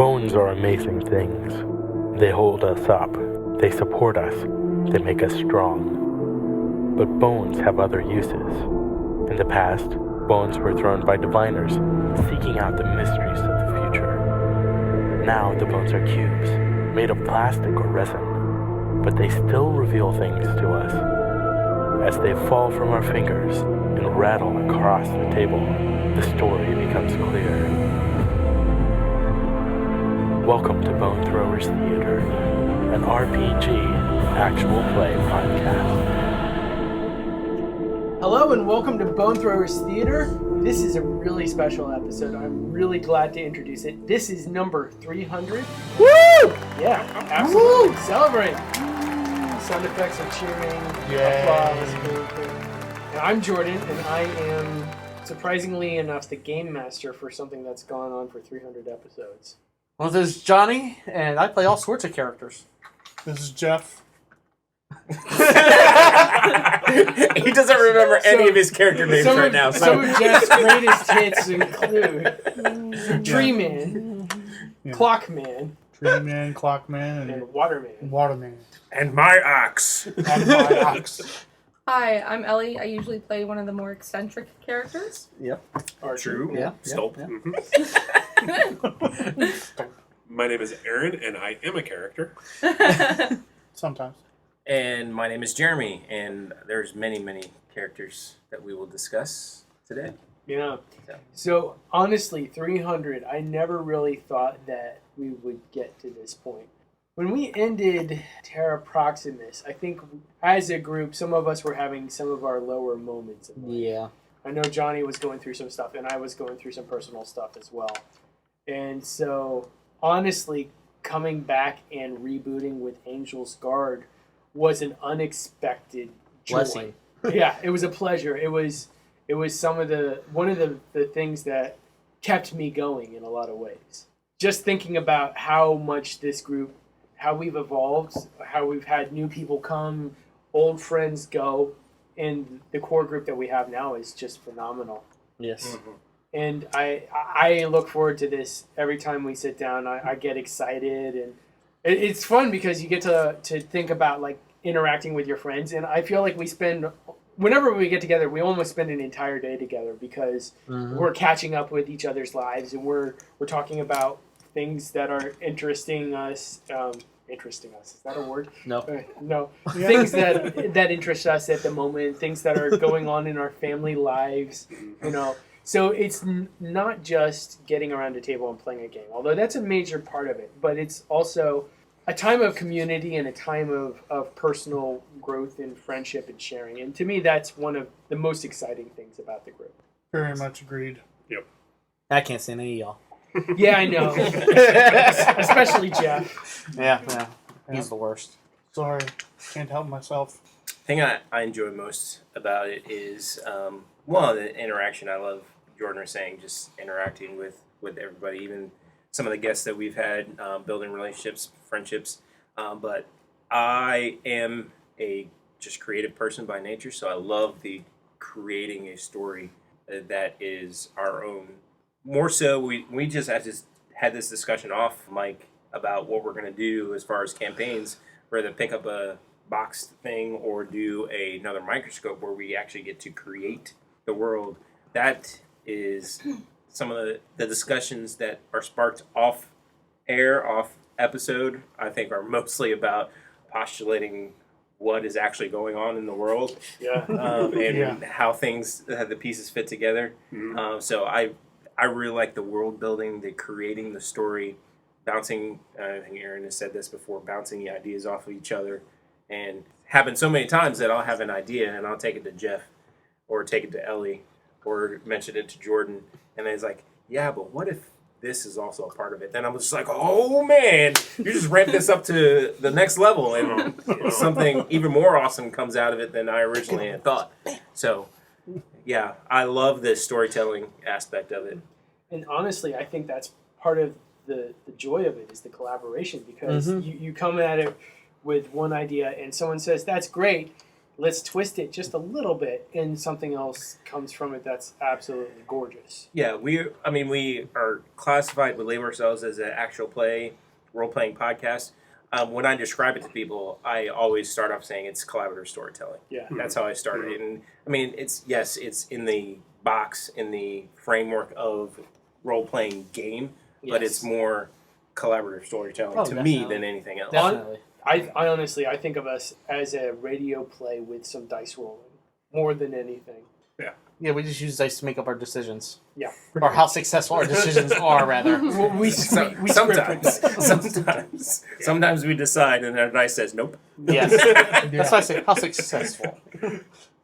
Bones are amazing things. They hold us up. They support us. They make us strong. But bones have other uses. In the past, bones were thrown by diviners seeking out the mysteries of the future. Now the bones are cubes, made of plastic or resin, but they still reveal things to us. As they fall from our fingers and rattle across the table, the story becomes clear. Welcome to Bone Throwers Theater, an RPG actual play podcast. Hello and welcome to Bone Throwers Theater. This is a really special episode. I'm really glad to introduce it. This is number 300. Woo! Yeah, absolutely. Celebrate. Sound effects of cheering, applause. And I'm Jordan, and I am, surprisingly enough, the game master for something that's gone on for 300 episodes. Well, this is Johnny, and I play all sorts of characters. This is Jeff. He doesn't remember any of his character names right now. Some of Jeff's greatest hits include Tree Man, Clock Man, Tree Man, Clock Man, and Waterman. Waterman. And my ox. And my ox. Hi, I'm Ellie. I usually play one of the more eccentric characters. Yep. True. Yeah. Stop. Yeah. My name is Aaron, and I am a character. Sometimes. And my name is Jeremy, and there's many, many characters that we will discuss today. Yeah. So honestly, 300, I never really thought that we would get to this point. When we ended Terra Proximus, I think as a group, some of us were having some of our lower moments in life. Yeah. I know Johnny was going through some stuff, and I was going through some personal stuff as well. And so, honestly, coming back and rebooting with Angel's Guard was an unexpected joy. Blessing. Yeah, it was a pleasure. It was one of the things that kept me going in a lot of ways. Just thinking about how much this group, how we've evolved, how we've had new people come, old friends go, and the core group that we have now is just phenomenal. Yes. Mm-hmm. And I look forward to this every time we sit down. I get excited, and it's fun because you get to think about like interacting with your friends. And I feel like whenever we get together, we almost spend an entire day together because we're catching up with each other's lives, and we're talking about things that are interesting us. Interesting us, is that a word? No. No. Things that interest us at the moment, things that are going on in our family lives, So it's not just getting around a table and playing a game, although that's a major part of it, but it's also a time of community and a time of personal growth and friendship and sharing. And to me, that's one of the most exciting things about the group. Very much agreed. Yep. I can't stand any of y'all. Yeah, I know. Especially Jeff. Yeah. He's the worst. Sorry. Can't help myself. The thing I enjoy most about it is, the interaction. I love Jordan was saying, just interacting with everybody, even some of the guests that we've had, building relationships, friendships. But I am a just creative person by nature, so I love the creating a story that is our own. More so, we just had this discussion off mic about what we're going to do as far as campaigns, whether pick up a boxed thing or do another microscope where we actually get to create the world. That is some of the discussions that are sparked off episode, I think are mostly about postulating what is actually going on in the world. Yeah. How the pieces fit together. Mm-hmm. So I really like the world building, the creating the story, bouncing, I think Aaron has said this before, bouncing the ideas off of each other. And happened so many times that I'll have an idea and I'll take it to Jeff or take it to Ellie or mention it to Jordan. And then it's like, yeah, but what if this is also a part of it? Then I was just like, oh man, you just ramped this up to the next level. And something even more awesome comes out of it than I originally had thought. So, yeah, I love the storytelling aspect of it. And honestly, I think that's part of the joy of it is the collaboration, because you come at it with one idea and someone says, that's great, let's twist it just a little bit, and something else comes from it that's absolutely gorgeous. Yeah, we are classified, we label ourselves as an actual play, role-playing podcast. When I describe it to people, I always start off saying it's collaborative storytelling. Yeah. That's how I started. And I mean, it's in the box, in the framework of role-playing game, but it's more collaborative storytelling to me than anything else. Definitely. I honestly, I think of us as a radio play with some dice rolling, more than anything. Yeah, we just use dice to make up our decisions. Yeah. Or how successful our decisions are, rather. Well, we Sometimes we decide, and our dice says nope. Yes. That's why I say how successful.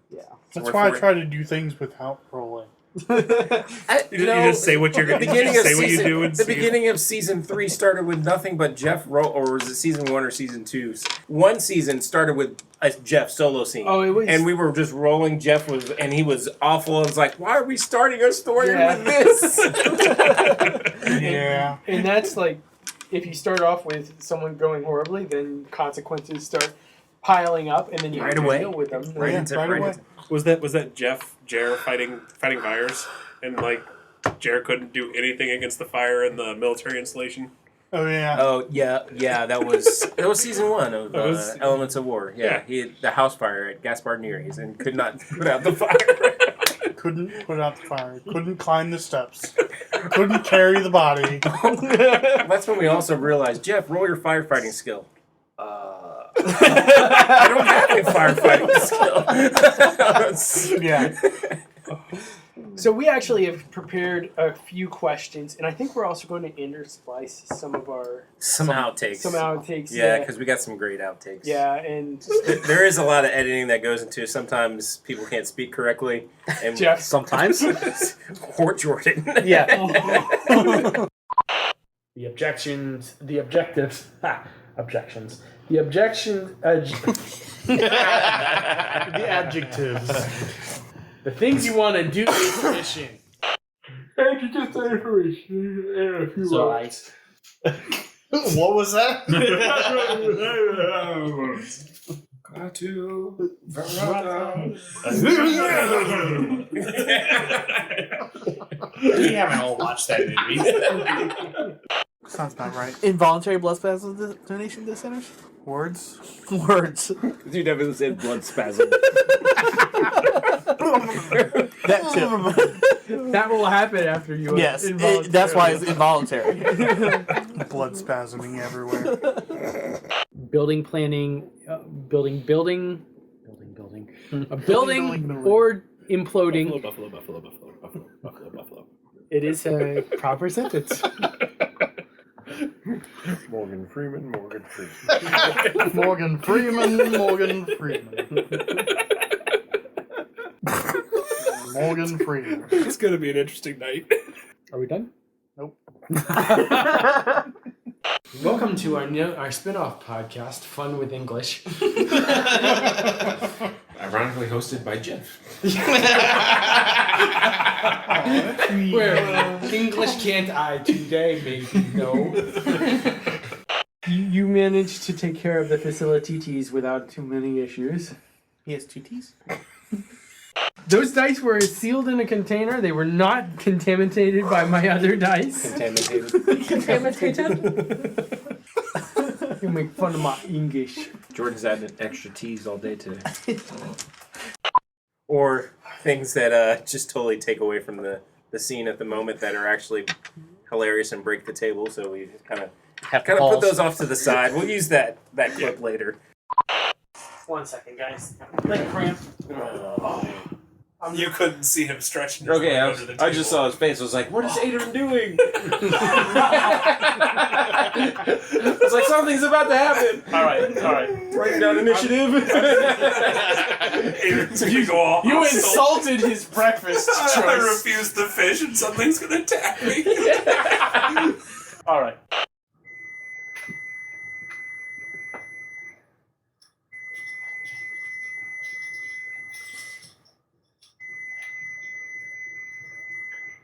Yeah. That's why I try to do things without rolling. You just say what you're going to say. What you do. The beginning of season 3 started with nothing but Jeff or was it season 1 or season 2? One season started with a Jeff solo scene. Oh, it was. And we were just rolling. And he was awful. And it's like, why are we starting our story with this? Yeah. And that's like, if you start off with someone going horribly, then consequences start piling up, and then you have to deal with them. Right away. Was that Jer fighting fires, and like Jer couldn't do anything against the fire in the military installation? Oh yeah. Oh yeah. That was season 1 of Elements of War. Yeah, he had the house fire at Gaspard Neary's and could not put out the fire. Couldn't put out the fire. Couldn't climb the steps. Couldn't carry the body. That's when we also realized, Jeff, roll your firefighting skill. I don't have a firefighting skill. Yeah. So we actually have prepared a few questions, and I think we're also going to intersplice some of our Some outtakes. Yeah, because we got some great outtakes. Yeah, and There is a lot of editing that goes into it. Sometimes people can't speak correctly. And Jeff. Sometimes. Or Jordan. Yeah. The objections, the objectives, objections. The objections, the adjectives. The things you want to do in the mission. And you just say information in a few words. What was that? We haven't all watched that movie. Sounds about right. Involuntary blood spasm donation to sinners? Words? Words. You never said blood spasm. That too. that will happen after you. Yes, that's why it's involuntary. Blood spasming everywhere. Building planning, building, a building or imploding. Buffalo. It is a proper sentence. Morgan Freeman. Morgan Freeman. Morgan Freeman. It's gonna be an interesting night. Are we done? Nope. Welcome to our spin-off podcast, Fun with English. Ironically hosted by Jeff. Where English can't I today, maybe no. You managed to take care of the facilities without too many issues. He has 2 T's? Those dice were sealed in a container. They were not contaminated by my other dice. Contaminated. You make fun of my English. Jordan's adding extra T's all day today. Or things that just totally take away from the scene at the moment that are actually hilarious and break the table. So we kind of put those off to the side. We'll use that clip later. 1 second, guys. Like cramp. You couldn't see him stretching. Okay, I just saw his face. I was like, "What is Adrian doing?" It's like something's about to happen. All right. Writing down initiative. Adrian's gonna go off. You insulted his breakfast I choice. refuse the fish, and something's gonna attack me. All right.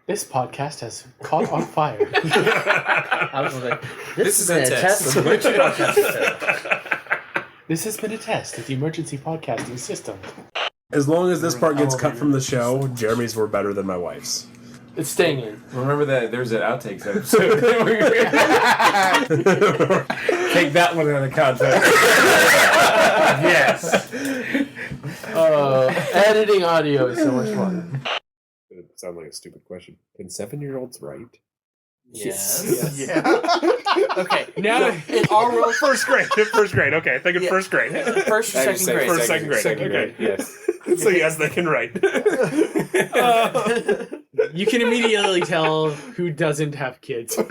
This podcast has caught on fire. I was like, This is a test. This This has been a test of the emergency podcasting system. As long as this part gets cut from the show, Jeremy's were better than my wife's. It's staying in. Remember that there's an outtakes episode. Take that one out of context. Yes. Editing audio is so much fun. It sounds like a stupid question. Can 7-year-olds write? Yes. Yeah. Okay, now in our world, First grade. Okay, thinking first grade. First or second grade? First, second grade. Second Okay. grade, yes. So yes, they can write. you can immediately tell who doesn't have kids and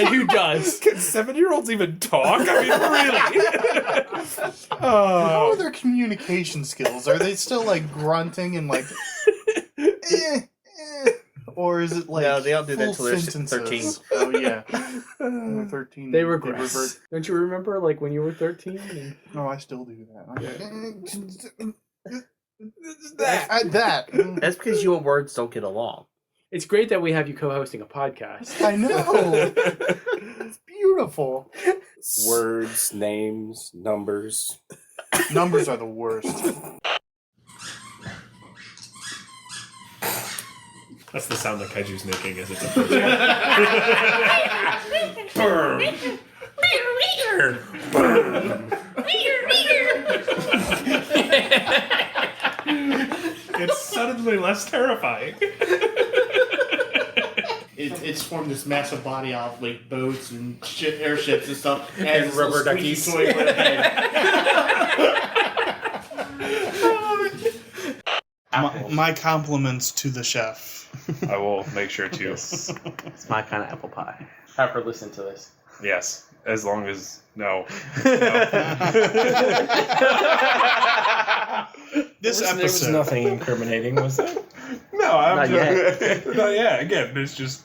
who does. Can 7-year-olds even talk? I mean, really? How are their communication skills? Are they still like grunting and like, or is it like No, they don't do that full till they're sentences? 13. Oh yeah, when they're 13. They regress. Don't you remember, like when you were 13? And... No, I still do That. that. That's because you and words don't get along. It's great that we have you co-hosting a podcast. I know. It's beautiful. Words, names, numbers. Numbers are the worst. That's the sound that Kaiju's making as it's approaching. It's suddenly less terrifying. It's formed this massive body out of like boats and airships and stuff, And rubber duckies. My compliments to the chef. I will make sure to. It's my kind of apple pie. Have her listen to this. Yes, as long as no. This There was episode. nothing incriminating, was there? No, I'm Not just, not yet. Again, it's just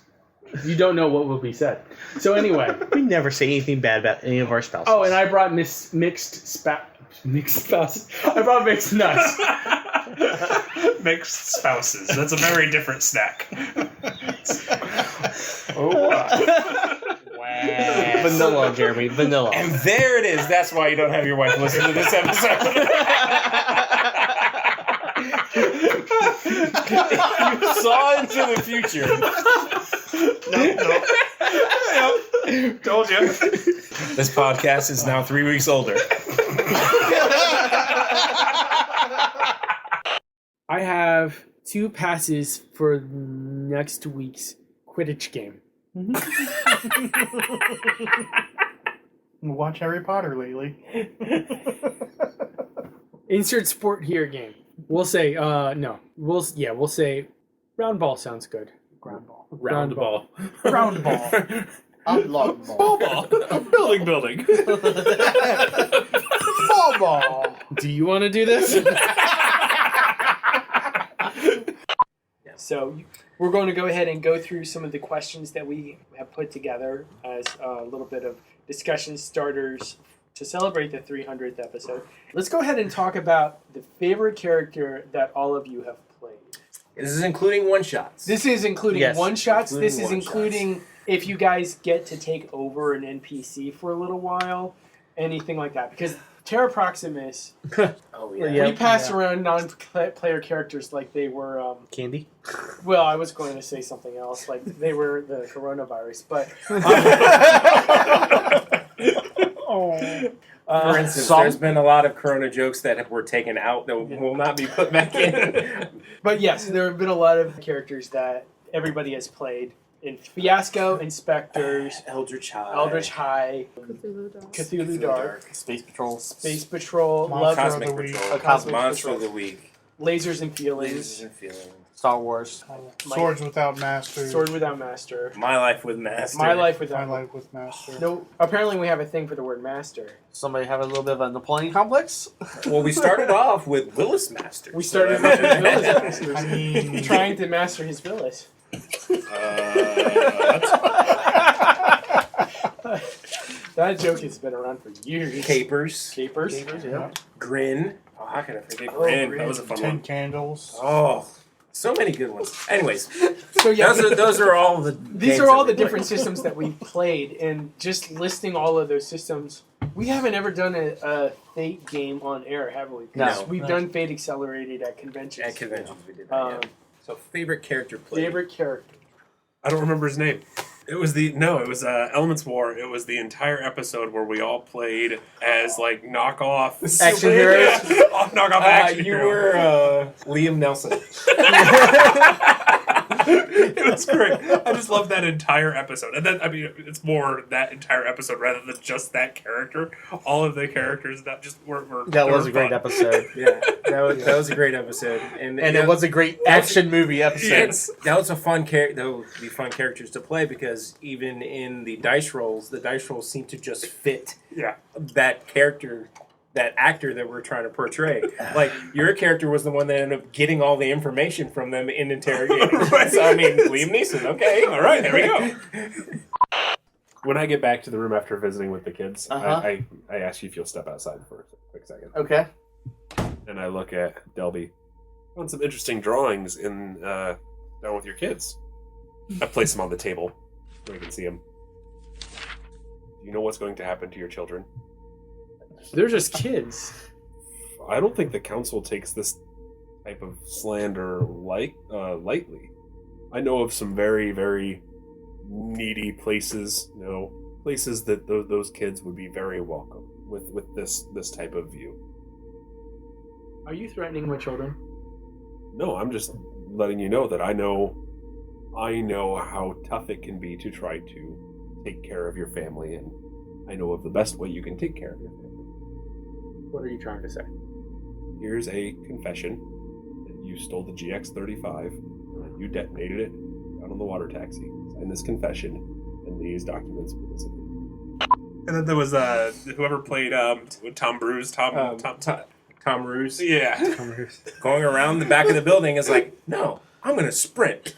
You don't know what will be said. So anyway. We never say anything bad about any of our spouses. Oh, and I brought mixed spouses. I brought mixed nuts. mixed spouses. That's a very different snack. Vanilla, Jeremy. Vanilla. And there it is. That's why you don't have your wife listen to this episode. You saw into the future. Nope. Told you. This podcast is now 3 weeks older. I have 2 passes for next week's Quidditch game. Watch Harry Potter lately. Insert sport here game. We'll say no. We'll say round ball sounds good. Ground ball. Round ball. Round ball. Oblong ball. Ball. Building. Ball ball. Do you want to do this? So we're going to go ahead and go through some of the questions that we have put together as a little bit of discussion starters to celebrate the 300th episode. Let's go ahead and talk about the favorite character that all of you have played. This is including one-shots. This is including Yes, one-shots. including This is one-shots. including if you guys get to take over an NPC for a little while, anything like that. Because Terra Proximus, Oh, Yeah. we pass around non-player characters like they were... Candy? well, I was going to say something else, like they were the coronavirus, but... For instance, there's been a lot of Corona jokes that were taken out that will not be put back in. But yes, there have been a lot of characters that everybody has played. In Fiasco, Inspectors, Eldritch High, Cthulhu Dark, Space Patrol. Space Patrol, Monster Love, of the Cosmic Week. Patrol, Cosmic Monster Patrol. of the Week, Lasers and Feelings, Lasers and Feelings, Star Wars. Swords Without Master. Sword Without Master, My Life with Master, My Life My Without Life with Master. No, apparently we have a thing for the word master. Somebody have a little bit of a Napoleon complex? Well, we started off with Willis Master. We started with Willis Masters, I mean, trying to master his Willis. That joke has been around for years. Capers, Yeah. Grin. Oh, how can I forget Oh, Grin? Grin. That was a fun 10 one. candles. Oh, so many good ones. Anyways, So yeah, those are all the. these games are all that the we different played. systems that we played, and just listing all of those systems We haven't ever done a Fate game on air, have we? 'Cause No. We've done Fate Accelerated at conventions. At conventions, we did that. Yeah. So favorite character play. Favorite character. I don't remember his name. It was Elements War. It was the entire episode where we all played as like knockoff Action heroes? knockoff action You heroes. were Liam Nelson. It was great. I just love that entire episode. And then, I mean, it's more that entire episode rather than just that character. All of the characters that just were That was were a great fun. episode. Yeah, that was a great episode, and It was a great action movie episode. Yes, that was a fun that would be fun characters to play because even in the dice rolls seem to just fit Yeah. that character, that actor that we're trying to portray. Like your character was the one that ended up getting all the information from them in interrogating. Right. So I mean, Liam Neeson. Okay, All right, there we go. When I get back to the room after visiting with the kids, Uh-huh. I ask you if you'll step outside for a quick second. Okay. And I look at Delby. Found some interesting drawings in down with your kids. I place them on the table so I can see them. Do you know what's going to happen to your children? They're just kids. I don't think the council takes this type of slander lightly. I know of some very, very needy places, places that those kids would be very welcome with this type of view. Are you threatening my children? No, I'm just letting you know that I know how tough it can be to try to take care of your family, and I know of the best way you can take care of your family. What are you trying to say? Here's a confession that you stole the GX-35, and that you detonated it down on the water taxi. Sign this confession, and these documents will disappear. And then there was whoever played Tom Bruce. Tom Ruse. Yeah. Going around the back of the building is like, no, I'm going to sprint.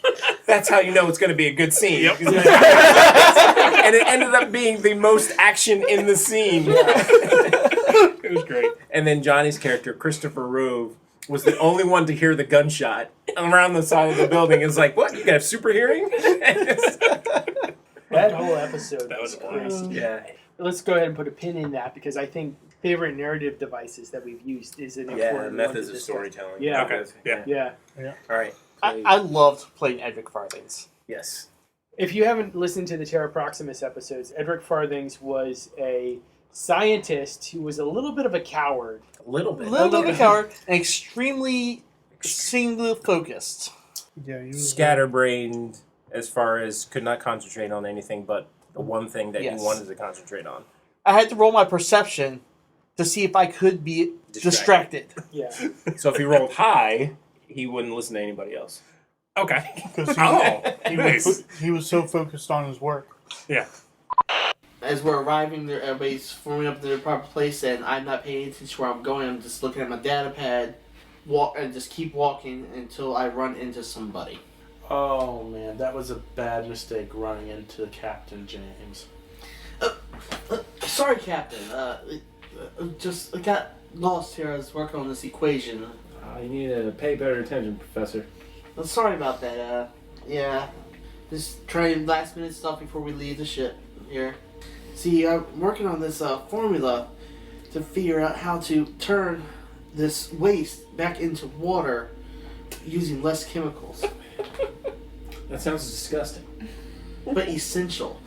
That's how you know it's going to be a good scene. Yep. And it ended up being the most action in the scene. It was great. And then Johnny's character, Christopher Rove, was the only one to hear the gunshot around the side of the building. It's like, what? You got super hearing? That whole episode That was crazy. Yeah. Let's go ahead and put a pin in that because I think favorite narrative devices that we've used is an important one methods to of discuss. storytelling. Yeah. Okay. Yeah. Yeah. All right. I loved playing Edric Farthings. Yes. If you haven't listened to the Terra Proximus episodes, Edric Farthings was a scientist who was a little bit of a coward. A little bit. A little bit of a coward and extremely single focused. Yeah, he was Scatterbrained as far as could not concentrate on anything but the one thing that Yes. he wanted to concentrate on. I had to roll my perception to see if I could be distracted. Yeah. So if he rolled high, he wouldn't listen to anybody else. Okay. because he was so focused on his work. Yeah. As we're arriving there, everybody's forming up to their proper place, and I'm not paying attention to where I'm going. I'm just looking at my data pad, and just keep walking until I run into somebody. Oh man, that was a bad mistake running into Captain James. Sorry, Captain. Just I got lost here. I was working on this equation. You need to pay better attention, Professor. Sorry about that. Yeah. Just trying last minute stuff before we leave the ship here. See, I'm working on this formula to figure out how to turn this waste back into water using less chemicals. That sounds disgusting. But essential.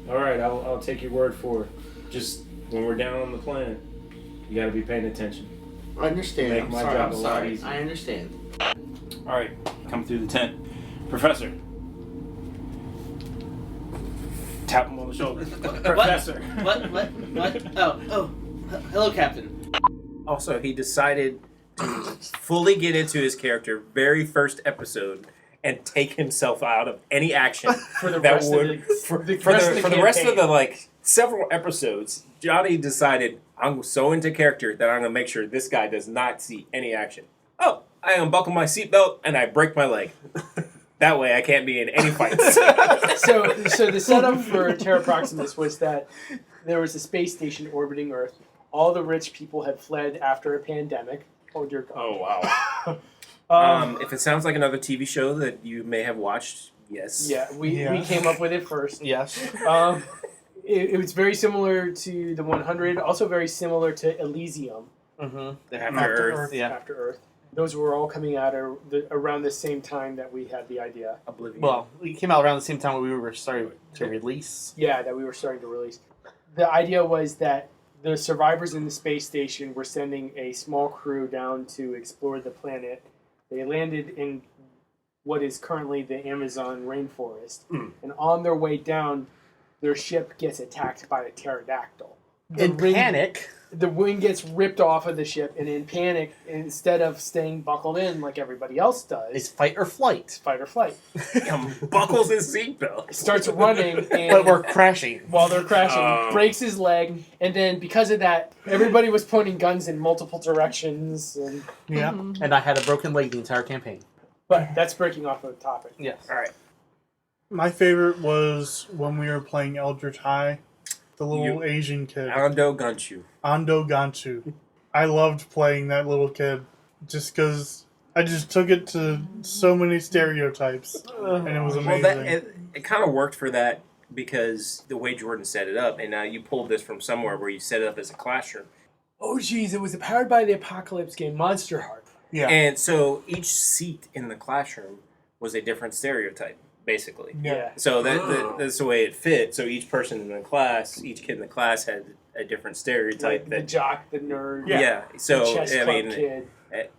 All right, I'll take your word for it. Just when we're down on the planet, you got to be paying attention. I understand. Make I'm my sorry. job I'm a lot sorry. easier. I understand. All right, come through the tent, Professor. Tap him on the shoulder. Professor. What? Oh. Hello, Captain. Also, he decided to fully get into his character very first episode and take himself out of any action For the that rest of would the- for the the rest of the rest of campaign. the several episodes. Johnny decided, I'm so into character that I'm gonna make sure this guy does not see any action. Oh, I unbuckle my seatbelt and I break my leg. That way I can't be in any fights. So the setup for Terra Proximus was that there was a space station orbiting Earth. All the rich people had fled after a pandemic. Oh dear God. Oh wow. If it sounds like another TV show that you may have watched, yes. Yeah, we Yeah. came up with it first. Yes. it was very similar to the 100, also very similar to Elysium. Mm-hmm. After Earth. Yeah. After Earth. Those were all coming out around the same time that we had the idea. Oblivion. Well, it came out around the same time we were starting to release. Yeah, that we were starting to release. The idea was that the survivors in the space station were sending a small crew down to explore the planet. They landed in what is currently the Amazon rainforest. And on their way down, their ship gets attacked by a pterodactyl. In panic, the wing gets ripped off of the ship, and in panic, instead of staying buckled in like everybody else does, it's fight or flight. Fight or flight. Buckles his seatbelt. Starts running, and But we're crashing. while they're crashing, breaks his leg, and then because of that, everybody was pointing guns in multiple directions. And Yeah. And I had a broken leg the entire campaign. but that's breaking off of the topic. Yes. All right. My favorite was when we were playing Eldritch High, the little Asian kid. Ando Gunchu. Ando Ganchu. I loved playing that little kid just because I just took it to so many stereotypes, and it was amazing. Well, it kind of worked for that because the way Jordan set it up, and now you pulled this from somewhere where you set it up as a classroom. Oh, geez, it was powered by the Apocalypse game Monster Heart. Yeah. And so each seat in the classroom was a different stereotype, basically. Yeah. So that's the way it fit. So each person in the class, each kid in the class had a different stereotype. Like the jock, the nerd, Yeah. the So chess I club mean, kid.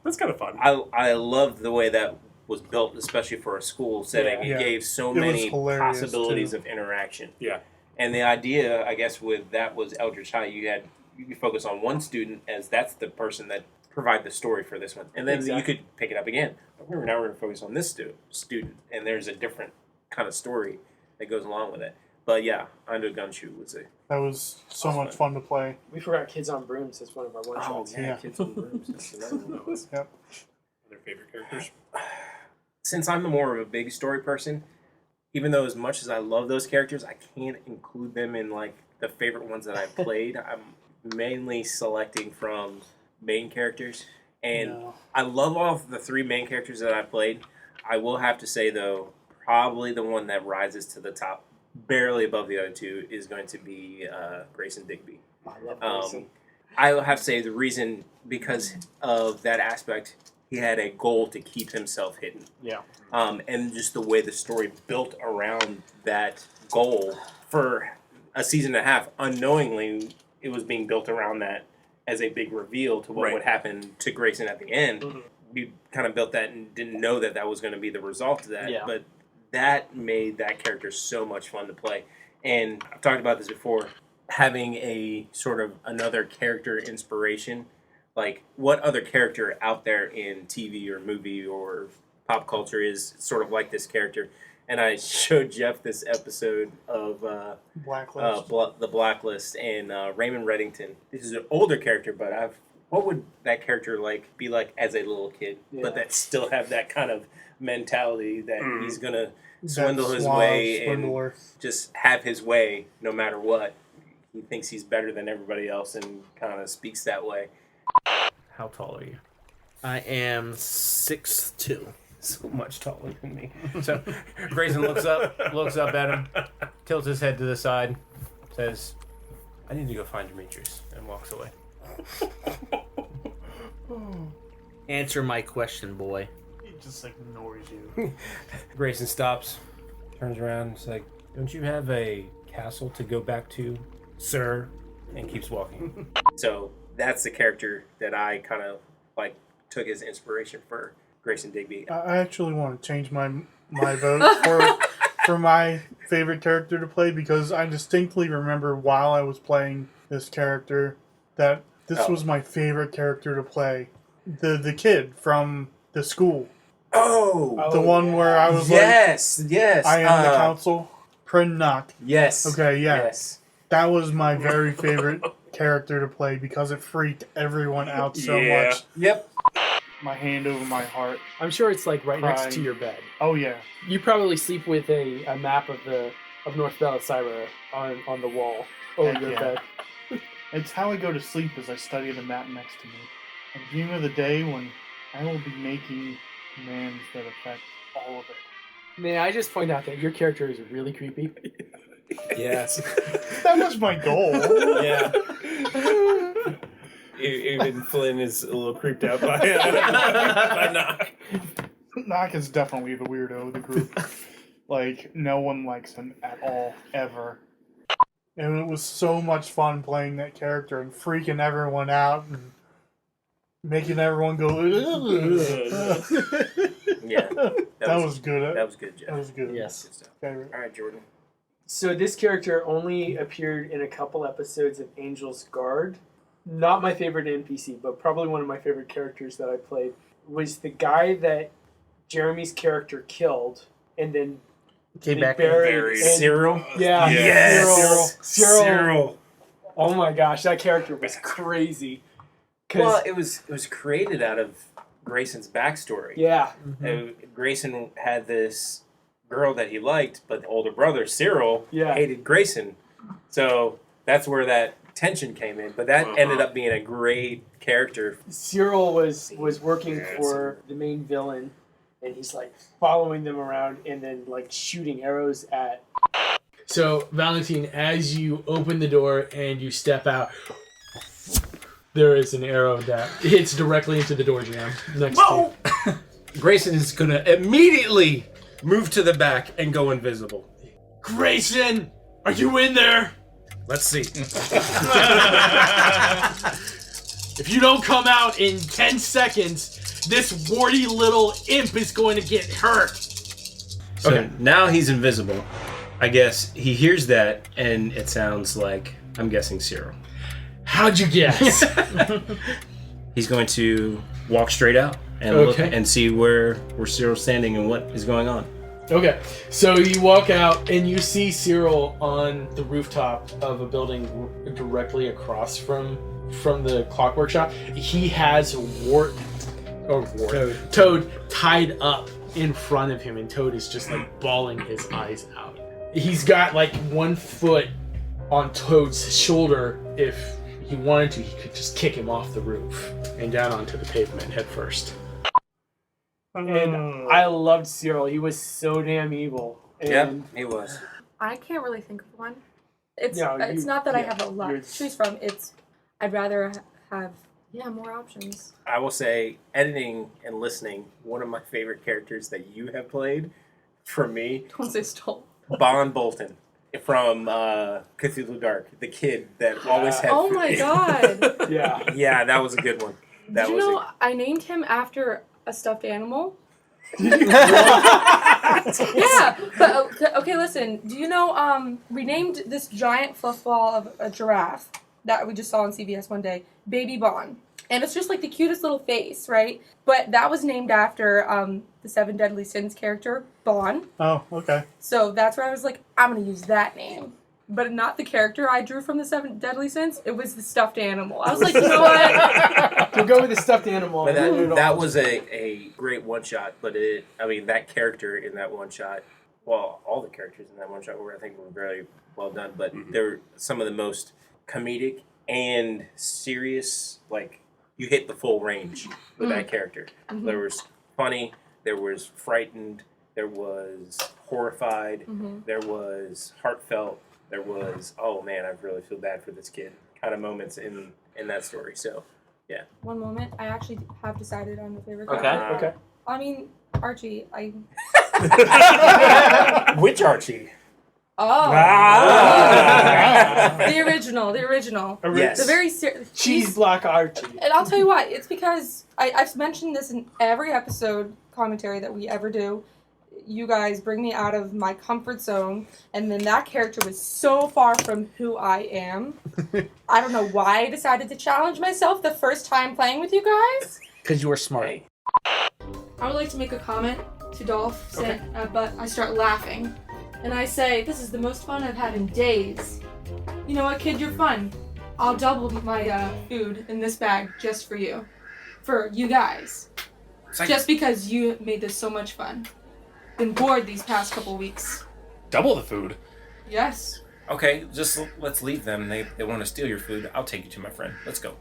That's kind of fun. I loved the way that was built, especially for a school setting. Yeah. It gave so It was many hilarious, possibilities too. of interaction. Yeah. And the idea, I guess, with that was Eldritch High. You could focus on one student as that's the person that provide the story for this one, and then you could pick it up again. But now we're going to focus on this student, and there's a different kind of story that goes along with it. But yeah, Ando Gunchu was That was so much fun to play. We forgot Kids on Brooms as one of our one shots. yeah. Kids on Brooms. That's another one. Yep. Other favorite characters? Since I'm more of a big story person, even though as much as I love those characters, I can't include them in like the favorite ones that I've played. I'm mainly selecting from main characters, and I love all of the three main characters that I played. I will have to say though, probably the one that rises to the top, barely above the other two, is going to be Grayson Digby. I love Grayson. I will have to say the reason, because of that aspect, he had a goal to keep himself hidden. Yeah. And just the way the story built around that goal for a season and a half, unknowingly, it was being built around that as a big reveal to what would happen to Grayson at the end. Mm-hmm. We kind of built that and didn't know that that was going to be the result of that. Yeah. But that made that character so much fun to play. And I've talked about this before, having a sort of another character inspiration. Like, what other character out there in TV or movie or pop culture is sort of like this character? And I showed Jeff this episode of Blacklist. The Blacklist, and Raymond Reddington. This is an older character, but what would that character be like as a little kid? Yeah. But that still have that kind of mentality that he's gonna That swindle his suave way swindler. and just have his way no matter what. He thinks he's better than everybody else and kind of speaks that way. How tall are you? I am 6'2". So much taller than me. So Grayson looks up at him, tilts his head to the side, says, "I need to go find Demetrius," and walks away. Answer my question, boy. He just ignores you. Grayson stops, turns around, and is like, "Don't you have a castle to go back to, sir?" And keeps walking. So that's the character that I kind of took as inspiration for Grayson Digby. I actually want to change my vote for my favorite character to play, because I distinctly remember while I was playing this character that this was my favorite character to play. The kid from the school. The one where I was yes. I am the council. Prin Knock. Yes. Okay, yeah. Yes. That was my very favorite character to play because it freaked everyone out so much. Yep. My hand over my heart. I'm sure it's right next Crying. to your bed. Oh yeah. You probably sleep with a map of North Belisira on the wall over Heck your yeah. bed. It's how I go to sleep as I study the map next to me. And dream of the day when I will be making commands that affect all of it. May I just point out that your character is really creepy? Yes. That was my goal. Yeah. Even Flynn is a little creeped out by Knock. Knock is definitely the weirdo of the group. Like, no one likes him at all, ever. And it was so much fun playing that character and freaking everyone out and making everyone go. Yeah, that was good. That was good, Jeff. That was good. Yes. Good stuff. Favorite. All right, Jordan. So this character only appeared in a couple episodes of Angel's Guard. Not my favorite NPC, but probably one of my favorite characters that I played was the guy that Jeremy's character killed and then Came back Buried. and- Cyril. Yeah. Yes. Cyril. Oh my gosh, that character was crazy. Well, it was created out of Grayson's backstory. Yeah. Grayson had this girl that he liked, but the older brother, Cyril, hated Grayson. So that's where that tension came in. But that ended up being a great character. Cyril was working for the main villain, and he's like following them around and then like shooting arrows at. So, Valentine, as you open the door and you step out, there is an arrow that hits directly into the door jam next to you. Grayson is going to immediately move to the back and go invisible. Grayson, are you in there? Let's see. If you don't come out in 10 seconds, this warty little imp is going to get hurt. So now he's invisible. I guess he hears that, and it sounds like, I'm guessing, Cyril. How'd you guess? He's going to walk straight out and look and see where Cyril's standing and what is going on. Okay, so you walk out and you see Cyril on the rooftop of a building directly across from the clockwork shop. He has Toad tied up in front of him, and Toad is just like bawling his eyes out. He's got like one foot on Toad's shoulder. If he wanted to, he could just kick him off the roof and down onto the pavement head first. And I loved Cyril. He was so damn evil. And he was. I can't really think of one. It's No, it's not that I have a lot you're- to choose from. It's I'd rather have more options. I will say, editing and listening, one of my favorite characters that you have played, for me, Don't say stole. Bon Bolton from Cthulhu Dark, the kid that always had. Oh my god! Yeah, that was a good one. That Did you was know I named him after a stuffed animal? Yeah, but okay, listen. Do you know we named this giant fluff ball of a giraffe that we just saw on CBS one day, Baby Bon. And it's just like the cutest little face, right? But that was named after the Seven Deadly Sins character, Bon. Oh, okay. So that's where I was like, I'm going to use that name. But not the character I drew from the Seven Deadly Sins. It was the stuffed animal. I was like, you know what? We'll go with the stuffed animal. But that was a great one-shot, but that character in that one-shot, well, all the characters in that one-shot were very well done, but they're some of the most comedic and serious, like, you hit the full range with that character. There was funny, there was frightened, there was horrified, there was heartfelt, there was, oh man, I really feel bad for this kid kind of moments in that story. So, yeah. One moment, I actually have decided on the favorite Okay. character. Okay. I mean, Archie. Which Archie? Oh. Ah. The original. Yes. The very Cheese block Archie. And I'll tell you why. It's because I've mentioned this in every episode commentary that we ever do. You guys bring me out of my comfort zone, and then that character was so far from who I am. I don't know why I decided to challenge myself the first time playing with you guys. Because you were smart. I would like to make a comment to Dolph, but I start laughing. And I say, this is the most fun I've had in days. You know what, kid, you're fun. I'll double my food in this bag just for you. For you guys. Just because you made this so much fun. Been bored these past couple weeks. Double the food? Yes. Okay, just let's leave them. They want to steal your food. I'll take you to my friend. Let's go.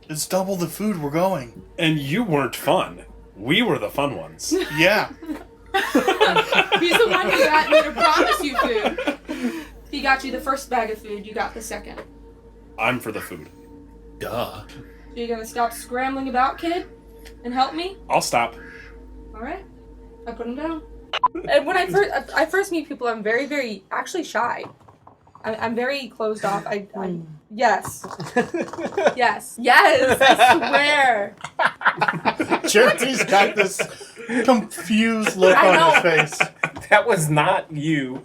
It's double the food. We're going. And you weren't fun. We were the fun ones. Yeah. got me to promise you food. He got you the first bag of food, you got the second. I'm for the food. Duh. So you gonna stop scrambling about, kid? And help me? I'll stop. Alright. I put him down. And when I first meet people, I'm very, very actually shy. I'm very closed off. Yes. Yes. Yes, I swear. Jeremy's got this confused look on his face. That was not you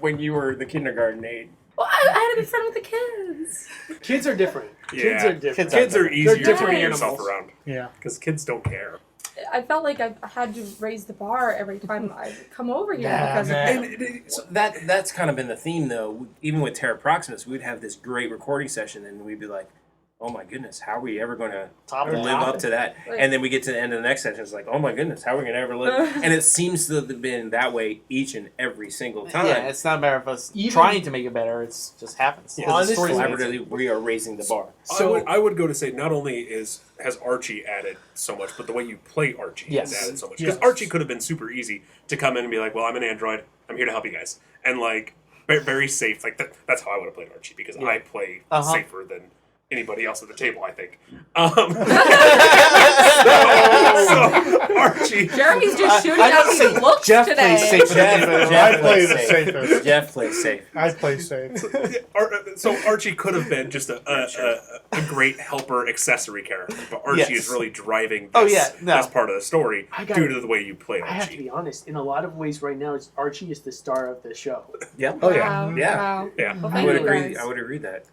when you were the kindergarten age. Well, I had to be friends with the kids. Kids are different. Yeah. Kids are different. Kids are easier to different get yourself animals. around. Yeah. Because kids don't care. I felt like I had to raise the bar every time I come over here because of So that's kind of been the theme, though. Even with Terra Proximus, we'd have this great recording session, and we'd be like, "Oh my goodness, how are we ever going to live up to that?" Right. And then we get to the end of the next session, it's like, "Oh my goodness, how are we going to ever live?" And it seems to have been that way each and every single time. Yeah, it's not a matter of us Even- trying to make it better. It's just happens. Yeah, Because the story's collaboratively, we are raising the bar. So I would go to say not only has Archie added so much, but the way you play Archie Yes. has added so much. Because Yes. Archie could have been super easy to come in and be like, "Well, I'm an android. I'm here to help you guys," and like very safe. Like that's how I would have played Archie because I play safer than anybody else at the table, I think. So Archie. Jeremy's just shooting I out don't these think looks Jeff today. plays safer than I play the safest. Jeff plays safe. I play safe. So Archie could have been just a great helper accessory character, but Archie Yes. is really driving Oh, this, yeah, no. this part of the story I got- due to the way you play I have to Archie. be honest. In a lot of ways, right now, Archie is the star of the show. Yeah. Oh, yeah. Wow, Yeah. wow. Yeah. Well, I thank would you agree. guys. I would agree that.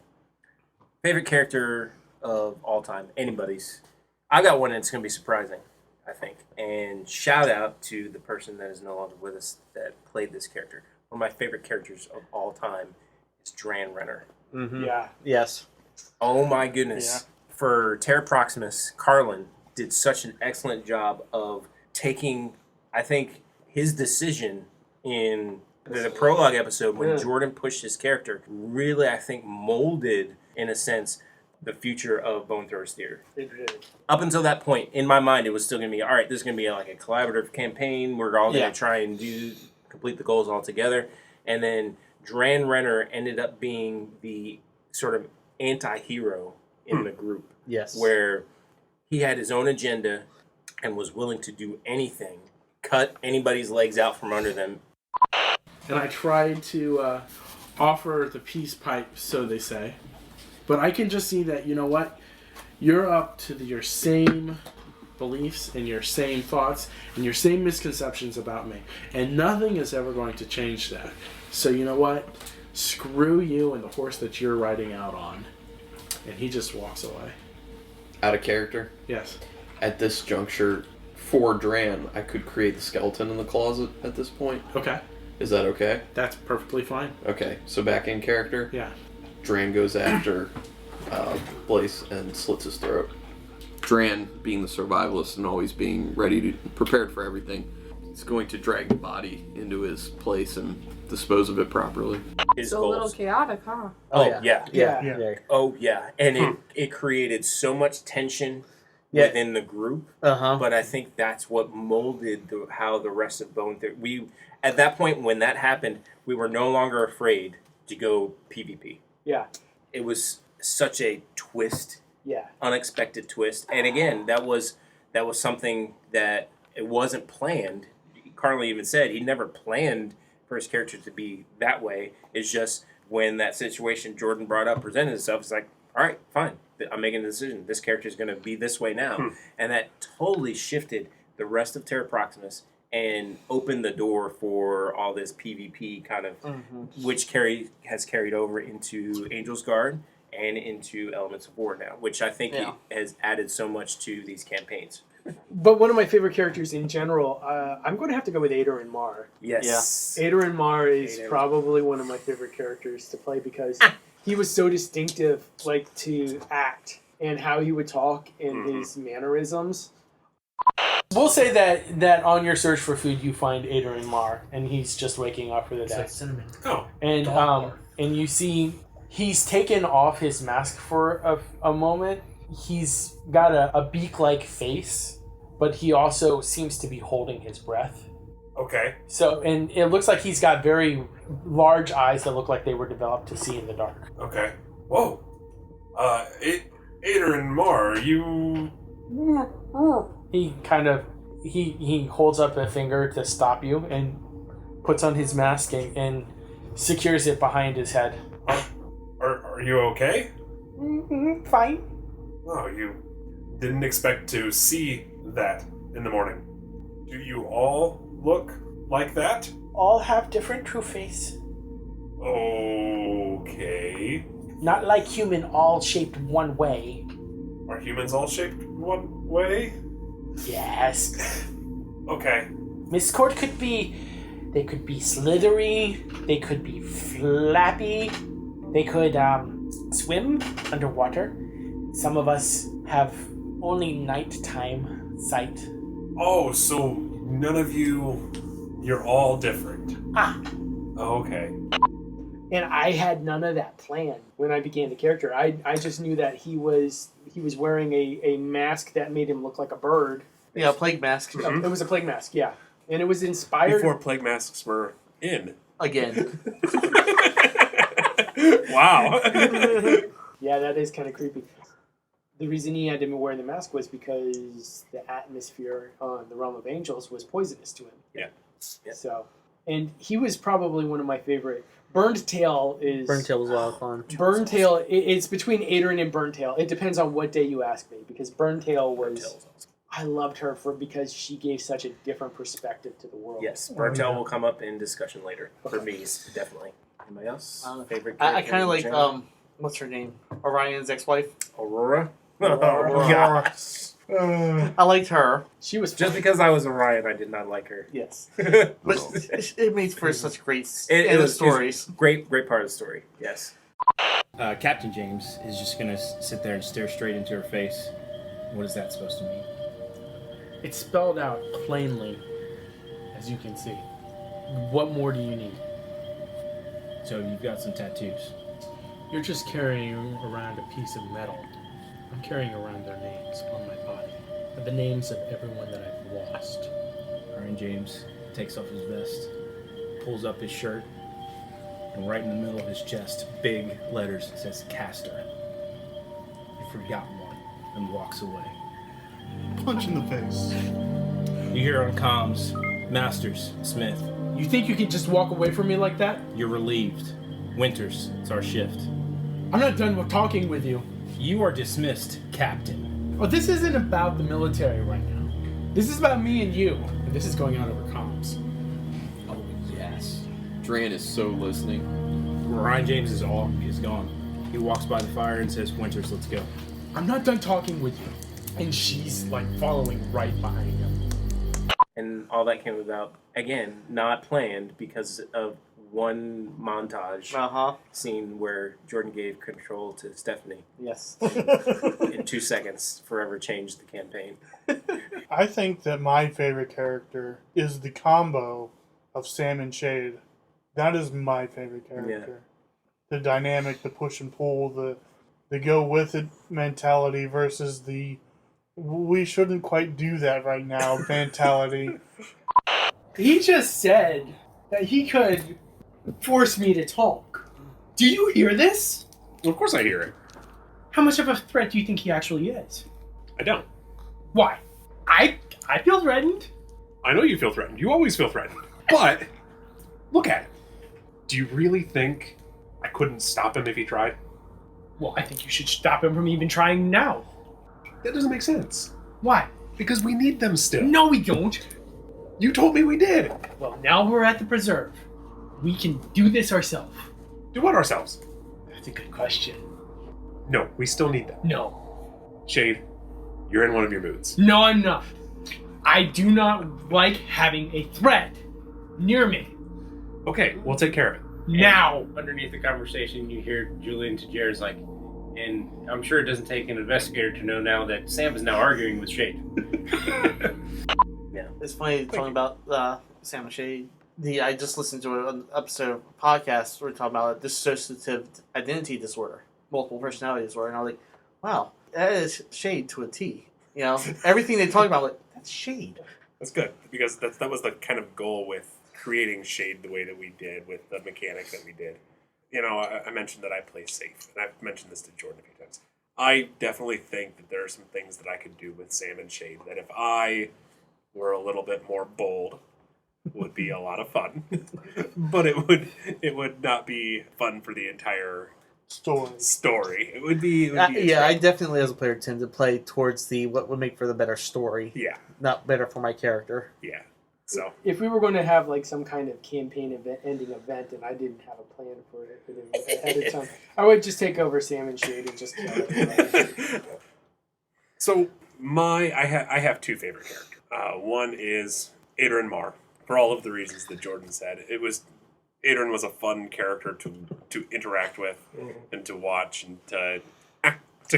Favorite character of all time, anybody's. I got one that's going to be surprising, I think. And shout out to the person that is no longer with us that played this character. One of my favorite characters of all time is Dran Renner. Mm-hmm. Yeah. Yes. Oh my goodness. For Terra Proximus, Carlin did such an excellent job of taking, I think, his decision in the prologue episode when Jordan pushed his character really, I think, molded, in a sense, the future of Bone Throwers Theater. Up until that point, in my mind, it was still going to be, all right, this is going to be like a collaborative campaign. We're all going to try and complete the goals all together. And then Dran Renner ended up being the sort of anti-hero in the group. Yes. Where he had his own agenda and was willing to do anything, cut anybody's legs out from under them. And I tried to offer the peace pipe, so they say. But I can just see that, you know what? You're up to your same beliefs and your same thoughts and your same misconceptions about me. And nothing is ever going to change that. So you know what? Screw you and the horse that you're riding out on. And he just walks away. Out of character? Yes. At this juncture, for Dran, I could create the skeleton in the closet at this point. Okay. Is that okay? That's perfectly fine. Okay, so back in character? Yeah. Dran goes after Blaze and slits his throat. Dran, being the survivalist and always being ready to prepared for everything, is going to drag the body into his place and dispose of it properly. It's a little chaotic, huh? Oh, yeah. Yeah. Oh, yeah. And it created so much tension within the group. But I think that's what molded how the rest of Bone Theory... At that point, when that happened, we were no longer afraid to go PvP. Yeah. It was such a twist. Yeah. Unexpected twist. And again, that was something that it wasn't planned. Carlin even said he never planned for his character to be that way. It's just when that situation Jordan brought up presented itself, it's like, all right, fine. I'm making a decision. This character is going to be this way now. And that totally shifted the rest of Terra Proximus and opened the door for all this PvP kind of, which has carried over into Angel's Guard and into Elements of War now, which I think has added so much to these campaigns. But one of my favorite characters in general, I'm going to have to go with Ader Mar. Yes. Yeah. Ader Mar is probably one of my favorite characters to play because he was so distinctive, like to act and how he would talk and his mannerisms. We'll say that on your search for food, you find Ader and Mar, and he's just waking up for the day. like cinnamon. Oh. And you see he's taken off his mask for a moment. He's got a beak-like face, but he also seems to be holding his breath. Okay. So, and it looks like he's got very large eyes that look like they were developed to see in the dark. Okay. Whoa. Ader and Mar, you... He kind of he holds up a finger to stop you and puts on his mask and secures it behind his head. Are you okay? Mm-hmm, fine. Oh, you didn't expect to see that in the morning. Do you all look like that? All have different true face. Okay. Not like human, all shaped one way. Are humans all shaped one way? Yes. Okay. Miscord could be... They could be slithery. They could be flappy. They could swim underwater. Some of us have only nighttime sight. Oh, so none of you're all different. Okay. And I had none of that planned when I began the character. I just knew that he was wearing a mask that made him look like a bird. Yeah, a plague mask. It was a plague mask, yeah. And it was inspired... Before plague masks were in. Again. Wow. Yeah, that is kind of creepy. The reason he had to wear the mask was because the atmosphere on the Realm of Angels was poisonous to him. Yeah. So, and he was probably one of my favorite. Burned Tail was a lot of fun. Burned Tail, it's between Adrian and Burned Tail. It depends on what day you ask me, because Burned Tail was... I loved her because she gave such a different perspective to the world. Yes, Burned Tail will come up in discussion later. For me, definitely. Anybody else? Favorite I character kind of in like, general? what's her name? Orion's ex-wife? Aurora? Gosh. I liked her. She was just because I was Orion, I did not like her. Yes, but it makes for such great stories. Great part of the story. Yes. Captain James is just gonna sit there and stare straight into her face. What is that supposed to mean? It's spelled out plainly, as you can see. What more do you need? So you've got some tattoos. You're just carrying around a piece of metal. I'm carrying around their names on my body. The names of everyone that I've lost. Ryan James takes off his vest, pulls up his shirt, and right in the middle of his chest, big letters, it says Caster. You've forgotten one, and walks away. Punch in the face. You hear on comms, Masters, Smith. You think you can just walk away from me like that? You're relieved. Winters, it's our shift. I'm not done with talking with you. You are dismissed, Captain. Oh, this isn't about the military right now. This is about me and you. And this is going out over comms. Oh, yes. Dran is so listening. Ryan James is gone. He walks by the fire and says, Winters, let's go. I'm not done talking with you. And she's like following right behind him. And all that came about, again, not planned because of one montage scene where Jordan gave control to Stephanie. Yes. In 2 seconds, forever changed the campaign. I think that my favorite character is the combo of Sam and Shade. That is my favorite character. The dynamic, the push and pull, the go with it mentality versus the we shouldn't quite do that right now mentality. He just said that he could force me to talk. Do you hear this? Of course I hear it. How much of a threat do you think he actually is? I don't. Why? I feel threatened. I know you feel threatened. You always feel threatened. But, look at it. Do you really think I couldn't stop him if he tried? Well, I think you should stop him from even trying now. That doesn't make sense. Why? Because we need them still. No, we don't. You told me we did. Well, now we're at the preserve. We can do this ourselves. Do what ourselves? That's a good question. No, we still need them. No. Shade, you're in one of your moods. No, I'm not. I do not like having a threat near me. Okay, we'll take care of it. Now. And underneath the conversation, you hear Julian Tajer's like, and I'm sure it doesn't take an investigator to know now that Sam is now arguing with Shade. Yeah, it's funny talking about Sam and Shade. I just listened to an episode of a podcast where we're talking about dissociative identity disorder, multiple personality disorder, and I was like, wow, that is Shade to a T. You know, everything they talk about, like, that's Shade. That's good, because that was the kind of goal with creating Shade the way that we did, with the mechanic that we did. I mentioned that I play safe, and I've mentioned this to Jordan a few times. I definitely think that there are some things that I could do with Sam and Shade that if I were a little bit more bold would be a lot of fun. But it would not be fun for the entire story. It would be I definitely as a player tend to play towards what would make for the better story. Yeah. Not better for my character. Yeah. So if we were going to have like some kind of campaign ending event and I didn't have a plan for it ahead of time, I would just take over Sam and Shade and just kill it. So I have two favorite characters. One is Adrian Marr, for all of the reasons that Jordan said. Adrian was a fun character to interact with and to watch and to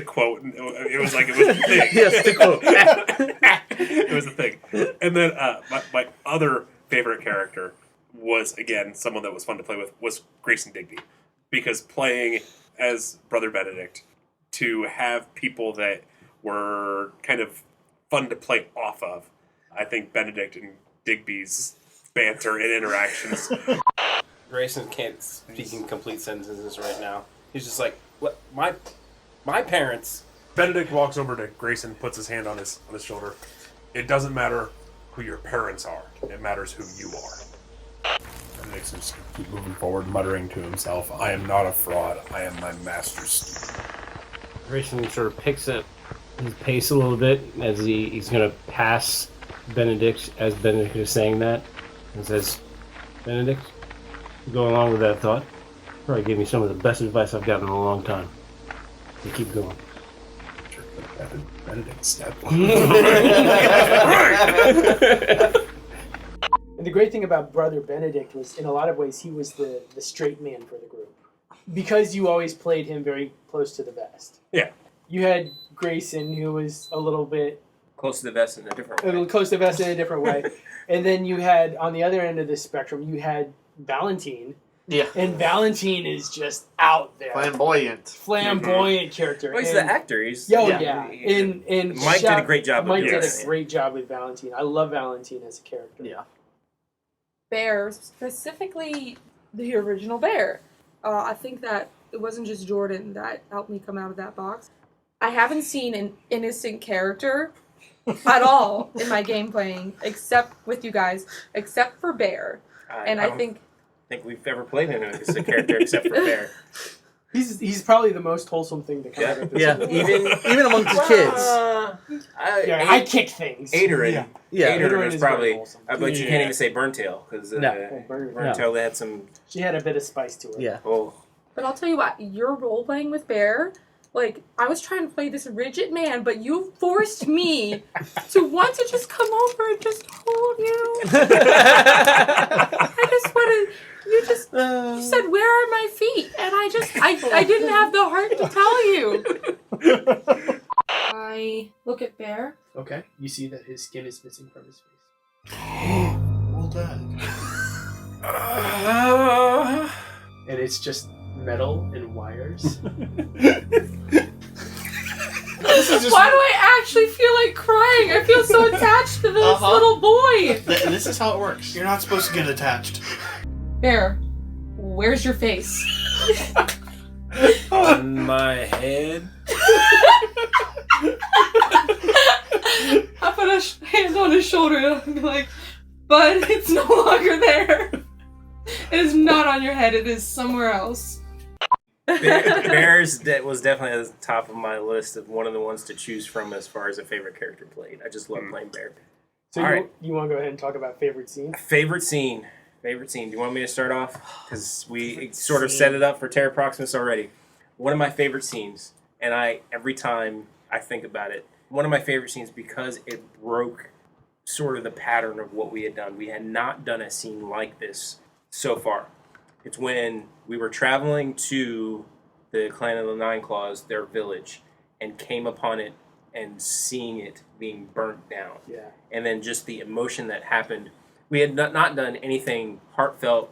quote. It was a thing. Yes, to quote. It was a thing. And then my other favorite character was, again, someone that was fun to play with, was Grayson Digby. Because playing as Brother Benedict, to have people that were kind of fun to play off of, I think Benedict and Digby's banter and interactions. Grayson can't speak in complete sentences right now. He's just like, what? My parents. Benedict walks over to Grayson, puts his hand on his shoulder. It doesn't matter who your parents are. It matters who you are. Benedict just keep moving forward, muttering to himself, I am not a fraud. I am my master's student. Grayson sort of picks up his pace a little bit as he's going to pass Benedict as Benedict is saying that, and says, Benedict, go along with that thought. Probably gave me some of the best advice I've gotten in a long time. So keep going. Benedict step. And the great thing about Brother Benedict was, in a lot of ways, he was the straight man for the group. Because you always played him very close to the vest. Yeah. You had Grayson, who was a little bit... Close to the vest in a different way. Close to the vest in a different way. And then you had, on the other end of the spectrum, you had Valentine. Yeah. And Valentine is just out there. Flamboyant character. Well, he's the actor. He's yeah. And Mike did a great job. Mike did a great job with Valentine. I love Valentine as a character. Yeah. Bear, specifically the original Bear. I think that it wasn't just Jordan that helped me come out of that box. I haven't seen an innocent character at all in my game playing, except with you guys, except for Bear. I think we've ever played an innocent character except for Bear. He's probably the most wholesome thing to come out of this. Yeah, even amongst the kids. I kick things. Adrian. Yeah. Adrian is probably. I bet you can't even say Burntail because Burntail had some. She had a bit of spice to her. Yeah. Oh. But I'll tell you what, your role playing with Bear, like, I was trying to play this rigid man, but you forced me to want to just come over and just hold you. I just wanted, you said, where are my feet? And I didn't have the heart to tell you. I look at Bear. Okay. You see that his skin is missing from his face. Well done. And it's just metal and wires. Why do I actually feel like crying? I feel so attached to this little boy. This is how it works. You're not supposed to get attached. Bear, where's your face? On my head. I put a hand on his shoulder and I'm like, but it's no longer there. It is not on your head. It is somewhere else. Bears was definitely at the top of my list of one of the ones to choose from as far as a favorite character played. I just love playing Bear. So you want to go ahead and talk about favorite scene? Favorite scene. Do you want me to start off? Because we sort of set it up for Terra Proximus already. One of my favorite scenes, and every time I think about it, one of my favorite scenes because it broke sort of the pattern of what we had done. We had not done a scene like this so far. It's when we were traveling to the Clan of the Nine Claws, their village, and came upon it and seeing it being burnt down. Yeah. And then just the emotion that happened. We had not done anything heartfelt,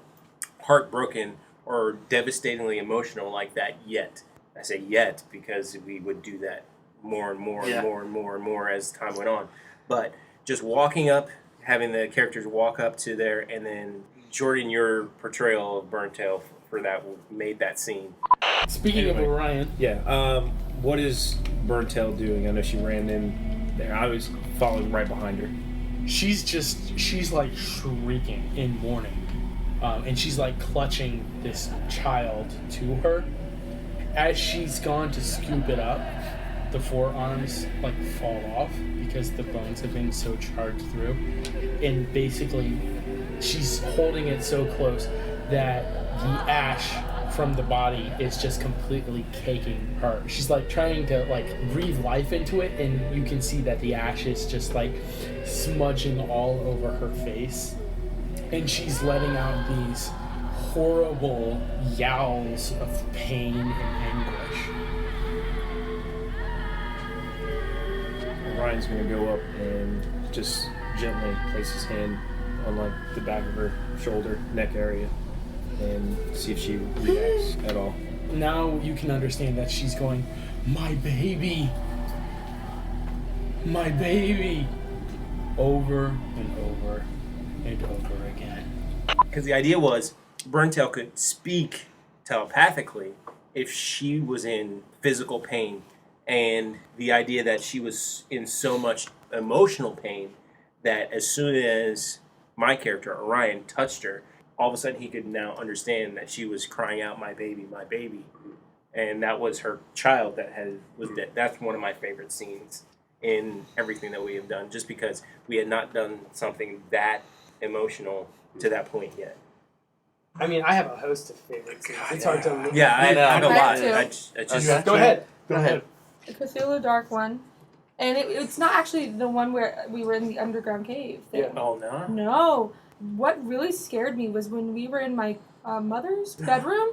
heartbroken, or devastatingly emotional like that yet. I say yet because we would do that more and more and more and more and more as time went on. But just walking up having the characters walk up to there, and then Jordan, your portrayal of Burntail for that made that scene. Speaking of Orion, what is Burntail doing? I know she ran in there. I was following right behind her. she's like shrieking in mourning, and she's like clutching this child to her. As she's gone to scoop it up, the forearms like fall off because the bones have been so charged through, and basically she's holding it so close that the ash from the body is just completely caking her. She's like trying to like breathe life into it, and you can see that the ash is just like smudging all over her face, and she's letting out these horrible yowls of pain and anguish. Ryan's gonna go up and just gently place his hand on like the back of her shoulder, neck area, and see if she reacts at all. Now you can understand that she's going, my baby, over and over and over again. Because the idea was Burntail could speak telepathically if she was in physical pain, and the idea that she was in so much emotional pain that as soon as my character, Orion, touched her, all of a sudden he could now understand that she was crying out, my baby, my baby. And that was her child that was dead. That's one of my favorite scenes in everything that we have done, just because we had not done something that emotional to that point yet. I mean, I have a host of favorite scenes. It's hard to... Yeah, I have a lot. Go ahead. Go ahead. The Cthulhu Dark one. And it's not actually the one where we were in the underground cave. Yeah. Oh, no? No. What really scared me was when we were in my mother's bedroom,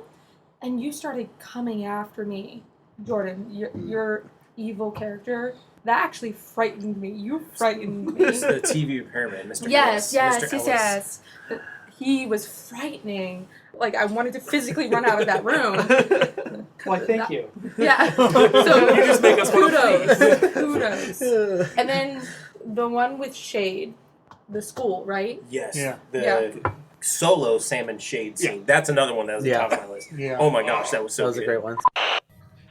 and you started coming after me. Jordan, your evil character, that actually frightened me. You frightened me. It's the TV repairman, Mr. Yes, Ellis. yes. He was frightening. Like, I wanted to physically run out of that room. Why, thank you. Yeah. So, you just make us kudos. And then the one with Shade, the school, right? Yes. Yeah. The solo Sam and Shade scene. Yeah. That's another one that was at the top of my list. Yeah. Oh my gosh, that was so good. That was a great one.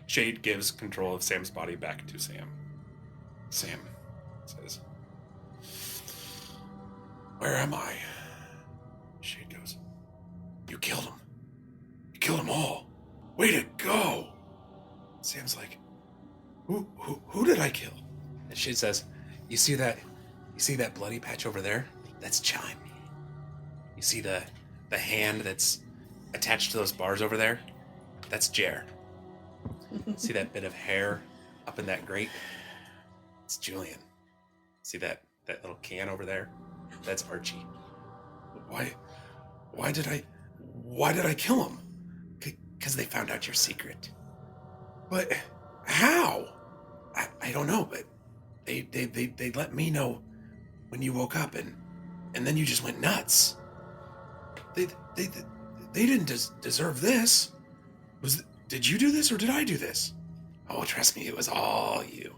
Shade gives control of Sam's body back to Sam. Sam says, "Where am I?" Shade goes, "You killed him. You killed them all. Way to go!" Sam's like, Who did I kill?" And Shade says, You see that bloody patch over there? That's Chime. You see the hand that's attached to those bars over there? That's Jer. See that bit of hair up in that grate? It's Julian. See that little can over there? That's Archie. Why did I kill him? Because they found out your secret. But how? I don't know, but they let me know when you woke up, and then you just went nuts. They didn't deserve this. Did you do this or did I do this? Oh, trust me, it was all you.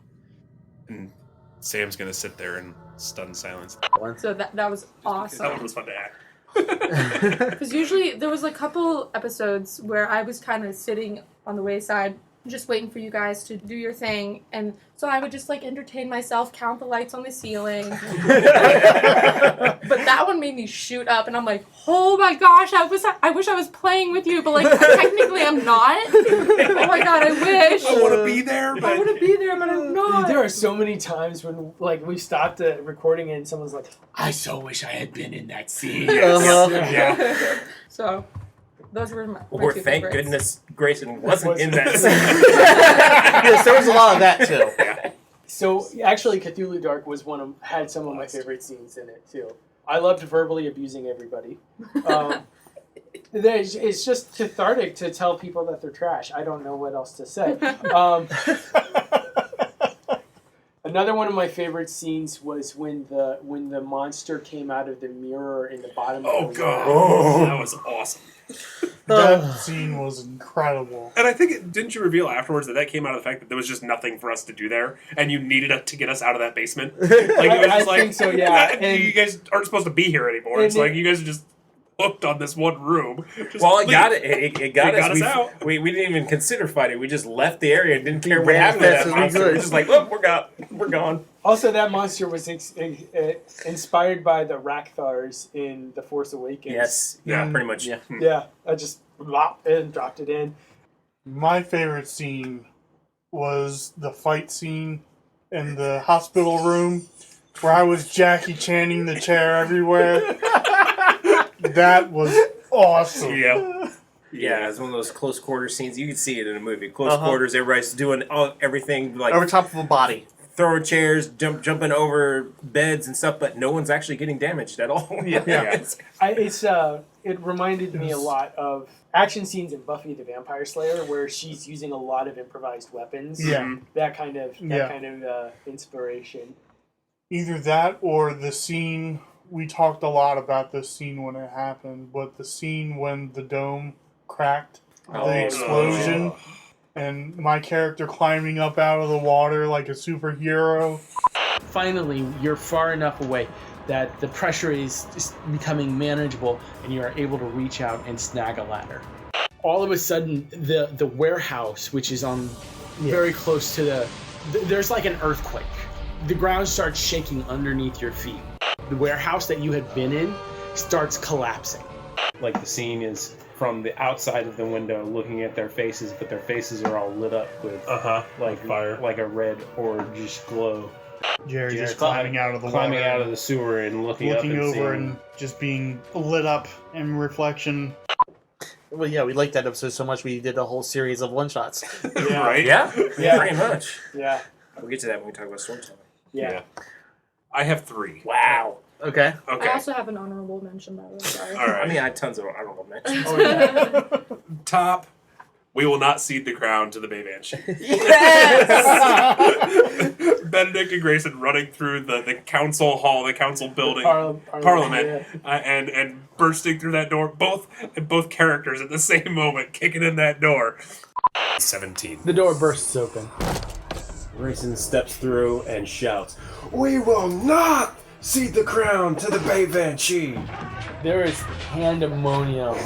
And Sam's gonna sit there in stunned silence. So that was awesome. That one was fun to act. Because usually there was a couple episodes where I was kind of sitting on the wayside, just waiting for you guys to do your thing, and so I would just like entertain myself, count the lights on the ceiling. But that one made me shoot up, and I'm like, oh my gosh, I wish I was playing with you, but like technically I'm not. Oh my god, I wish. I want to be there, but I'm not. There are so many times when like we stopped the recording and someone's like, I so wish I had been in that scene. Yeah. So those were my Or two thank favorites. goodness Grayson wasn't in that scene. Yes, there was a lot of that too. Yeah. So actually, Cthulhu Dark was had some of my favorite scenes in it too. I loved verbally abusing everybody. It's just cathartic to tell people that they're trash. I don't know what else to say. Another one of my favorite scenes was when the monster came out of the mirror in the bottom of the God. Oh, that was awesome. That scene was incredible. And I think, didn't you reveal afterwards that came out of the fact that there was just nothing for us to do there, and you needed to get us out of that basement? Like, it was just I think so, yeah. And you guys aren't supposed to be here anymore. It's like you guys are just hooked on this one room. Just Well, it leave. got it. It got us. out. We didn't even consider fighting. We just left the area and didn't care what happened to that monster. We're just like, oh, we're gone. Also, that monster was inspired by the Rakthars in The Force Awakens. Yes. Yeah, pretty much. Yeah, I just dropped it in. My favorite scene was the fight scene in the hospital room where I was Jackie Channing the chair everywhere. That was awesome. Yeah, it's one of those close quarter scenes. You can see it in a movie. Close quarters, everybody's doing everything like over top of a body, throwing chairs, jumping over beds and stuff, but no one's actually getting damaged at all. It reminded me a lot of action scenes in Buffy the Vampire Slayer, where she's using a lot of improvised weapons. Yeah. That kind of inspiration. Either that or the scene. We talked a lot about this scene when it happened, but the scene when the dome cracked, the explosion, and my character climbing up out of the water like a superhero. Finally, you're far enough away that the pressure is just becoming manageable, and you are able to reach out and snag a ladder. All of a sudden, the warehouse, which is on very close to there's like an earthquake. The ground starts shaking underneath your feet. The warehouse that you had been in starts collapsing. Like the scene is from the outside of the window looking at their faces, but their faces are all lit up with like fire, like a red orangish glow. Jerry just climbing out of the climbing water, out of the sewer and looking up and over seeing... and just being lit up in reflection. Well, yeah, we liked that episode so much we did a whole series of one-shots. Right? Yeah, pretty much. Yeah. We'll get to that when we talk about storytelling. Yeah. I have 3. Wow. Okay. I also have an honorable mention, by the way. Sorry. All right. I mean, I had tons of honorable mentions. Top, we will not cede the crown to the Bay Banshee. Yes! Benedict and Grayson running through the council hall, the council building, Parliament, and bursting through that door. Both characters at the same moment kicking in that door. 17. The door bursts open. Grayson steps through and shouts, "We will not cede the crown to the Bay Banshee!" There is pandemonium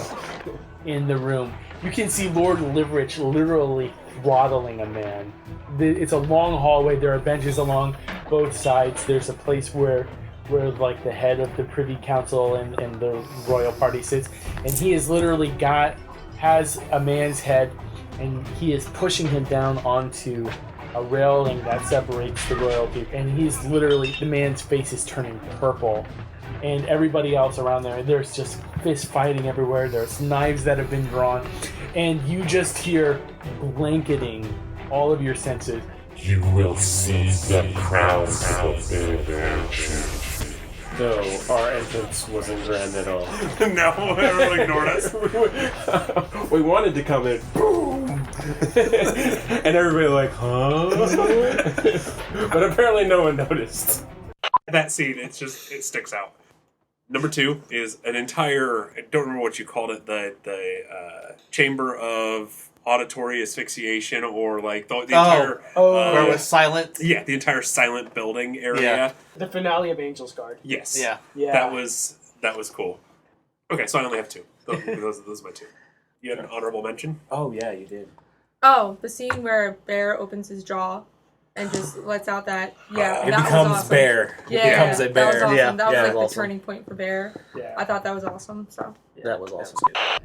in the room. You can see Lord Liverich literally throttling a man. It's a long hallway. There are benches along both sides. There's a place where like the head of the Privy Council and the royal party sits, and he is literally has a man's head, and he is pushing him down onto a railing that separates the royalty, and he's literally, the man's face is turning purple, and everybody else around there, there's just fist fighting everywhere, there's knives that have been drawn, and you just hear blanketing all of your senses. You will seize the crown of the Banshee. No, our entrance wasn't grand at all. No, everyone ignored us. We wanted to come in, boom, and everybody like, huh? But apparently no one noticed. That scene, it sticks out. Number 2 is an entire, I don't remember what you called it, the chamber of auditory asphyxiation, or like the entire... where it was silent? Yeah, the entire silent building area. Yeah. The finale of Angel's Guard. Yes. Yeah. That was cool. Okay, so I only have 2. Those are my 2. You had an honorable mention? Oh, yeah, you did. Oh, the scene where Bear opens his jaw and just lets out that, It that becomes was awesome. Bear. Yeah, It becomes a bear. That was awesome. Yeah, that was like awesome. the turning point for Bear. Yeah. I thought that was awesome. So That was awesome.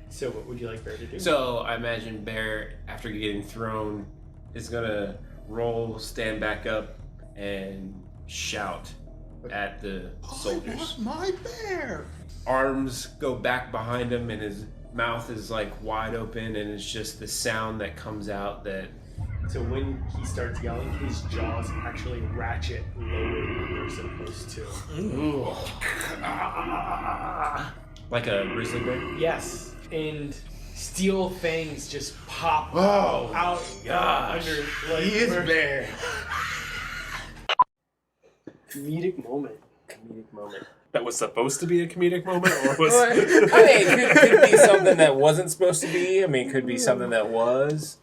So what would you like Bear to do? So I imagine Bear, after getting thrown, is gonna roll, stand back up, and shout at the soldiers. My bear! Arms go back behind him, and his mouth is like wide open, and it's just the sound that comes out that. So when he starts yelling, his jaws actually ratchet lower than they're supposed to. Ooh. Like a grizzly bear? Yes. And steel fangs just pop Oh, out under like He is Bear. comedic moment. that was supposed to be a comedic moment, or was? I mean, it could be something that wasn't supposed to be. I mean, it could be something that was.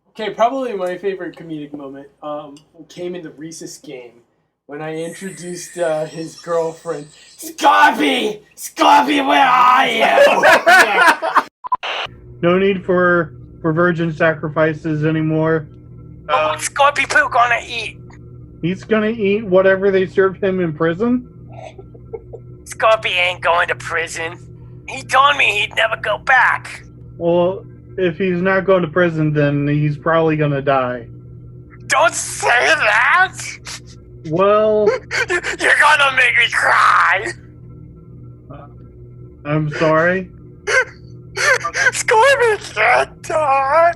Okay, probably my favorite comedic moment came in the Reese's game when I introduced his girlfriend. Scorpy! Scorpy, where are you? No need for virgin sacrifices anymore. What's Scorpy Poo gonna eat? He's gonna eat whatever they serve him in prison. Scorpy ain't going to prison. He told me he'd never go back. Well, if he's not going to prison, then he's probably gonna die. Don't say that! Well, You're gonna make me cry! I'm sorry. Scorpy can't die!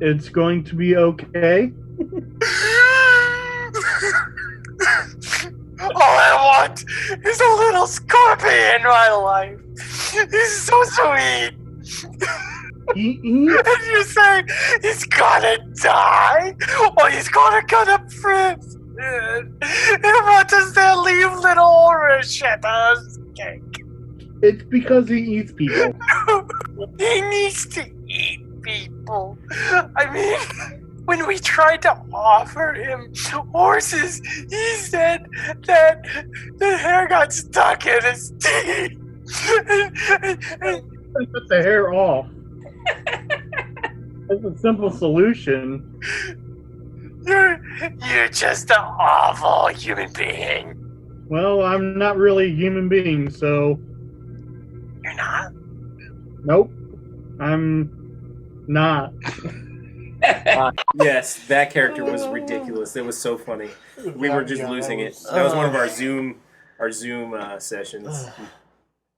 It's going to be okay. All I want is a little Scorpy in my life. He's so sweet. And you say he's gonna die, or he's gonna go to prison. And what does that leave little orange at us? It's because he eats people. He needs to eat people. I mean, when we tried to offer him horses, he said that the hair got stuck in his teeth. Put the hair off. That's a simple solution. You're just an awful human being. Well, I'm not really a human being, so... You're not? Nope. I'm not. Yes, that character was ridiculous. It was so funny. We were just losing it. That was one of our Zoom sessions.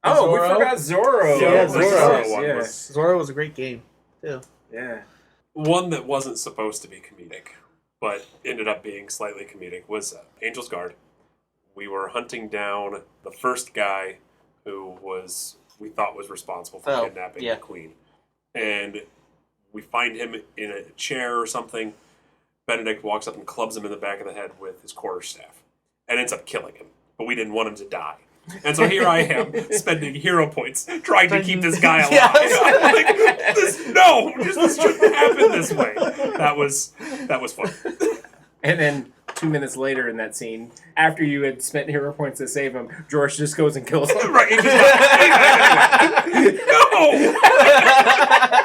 Oh, we forgot Zorro. Yeah, Zorro. Zorro was a great game, too. Yeah. One that wasn't supposed to be comedic, but ended up being slightly comedic, was Angel's Guard. We were hunting down the first guy who we thought was responsible for kidnapping the queen. And we find him in a chair or something. Benedict walks up and clubs him in the back of the head with his quarterstaff and ends up killing him. But we didn't want him to die. And so here I am, spending hero points, trying to keep this guy alive. Yes. This shouldn't happen this way. That was fun. And then 2 minutes later in that scene, after you had spent hero points to save him, George just goes and kills him. Right. No!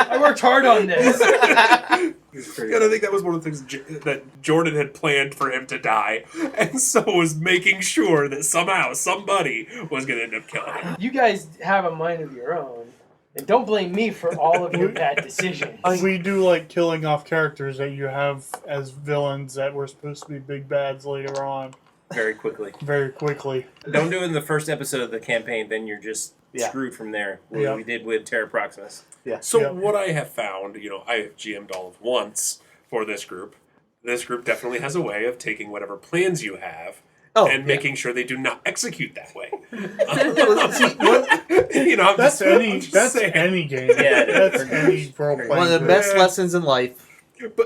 I worked hard on this. And I think that was one of the things that Jordan had planned for him to die, and so was making sure that somehow somebody was going to end up killing him. You guys have a mind of your own, and don't blame me for all of your bad decisions. We do like killing off characters that you have as villains that were supposed to be big bads later on. Very quickly. Very quickly. Don't do it in the first episode of the campaign, then you're just screwed from there. We did with Terra Proximus. Yeah. So what I have found, I have GM'd all of once for this group. This group definitely has a way of taking whatever plans you have and making sure they do not execute that way. That's any game. Yeah, that's any role playing. One of the best lessons in life: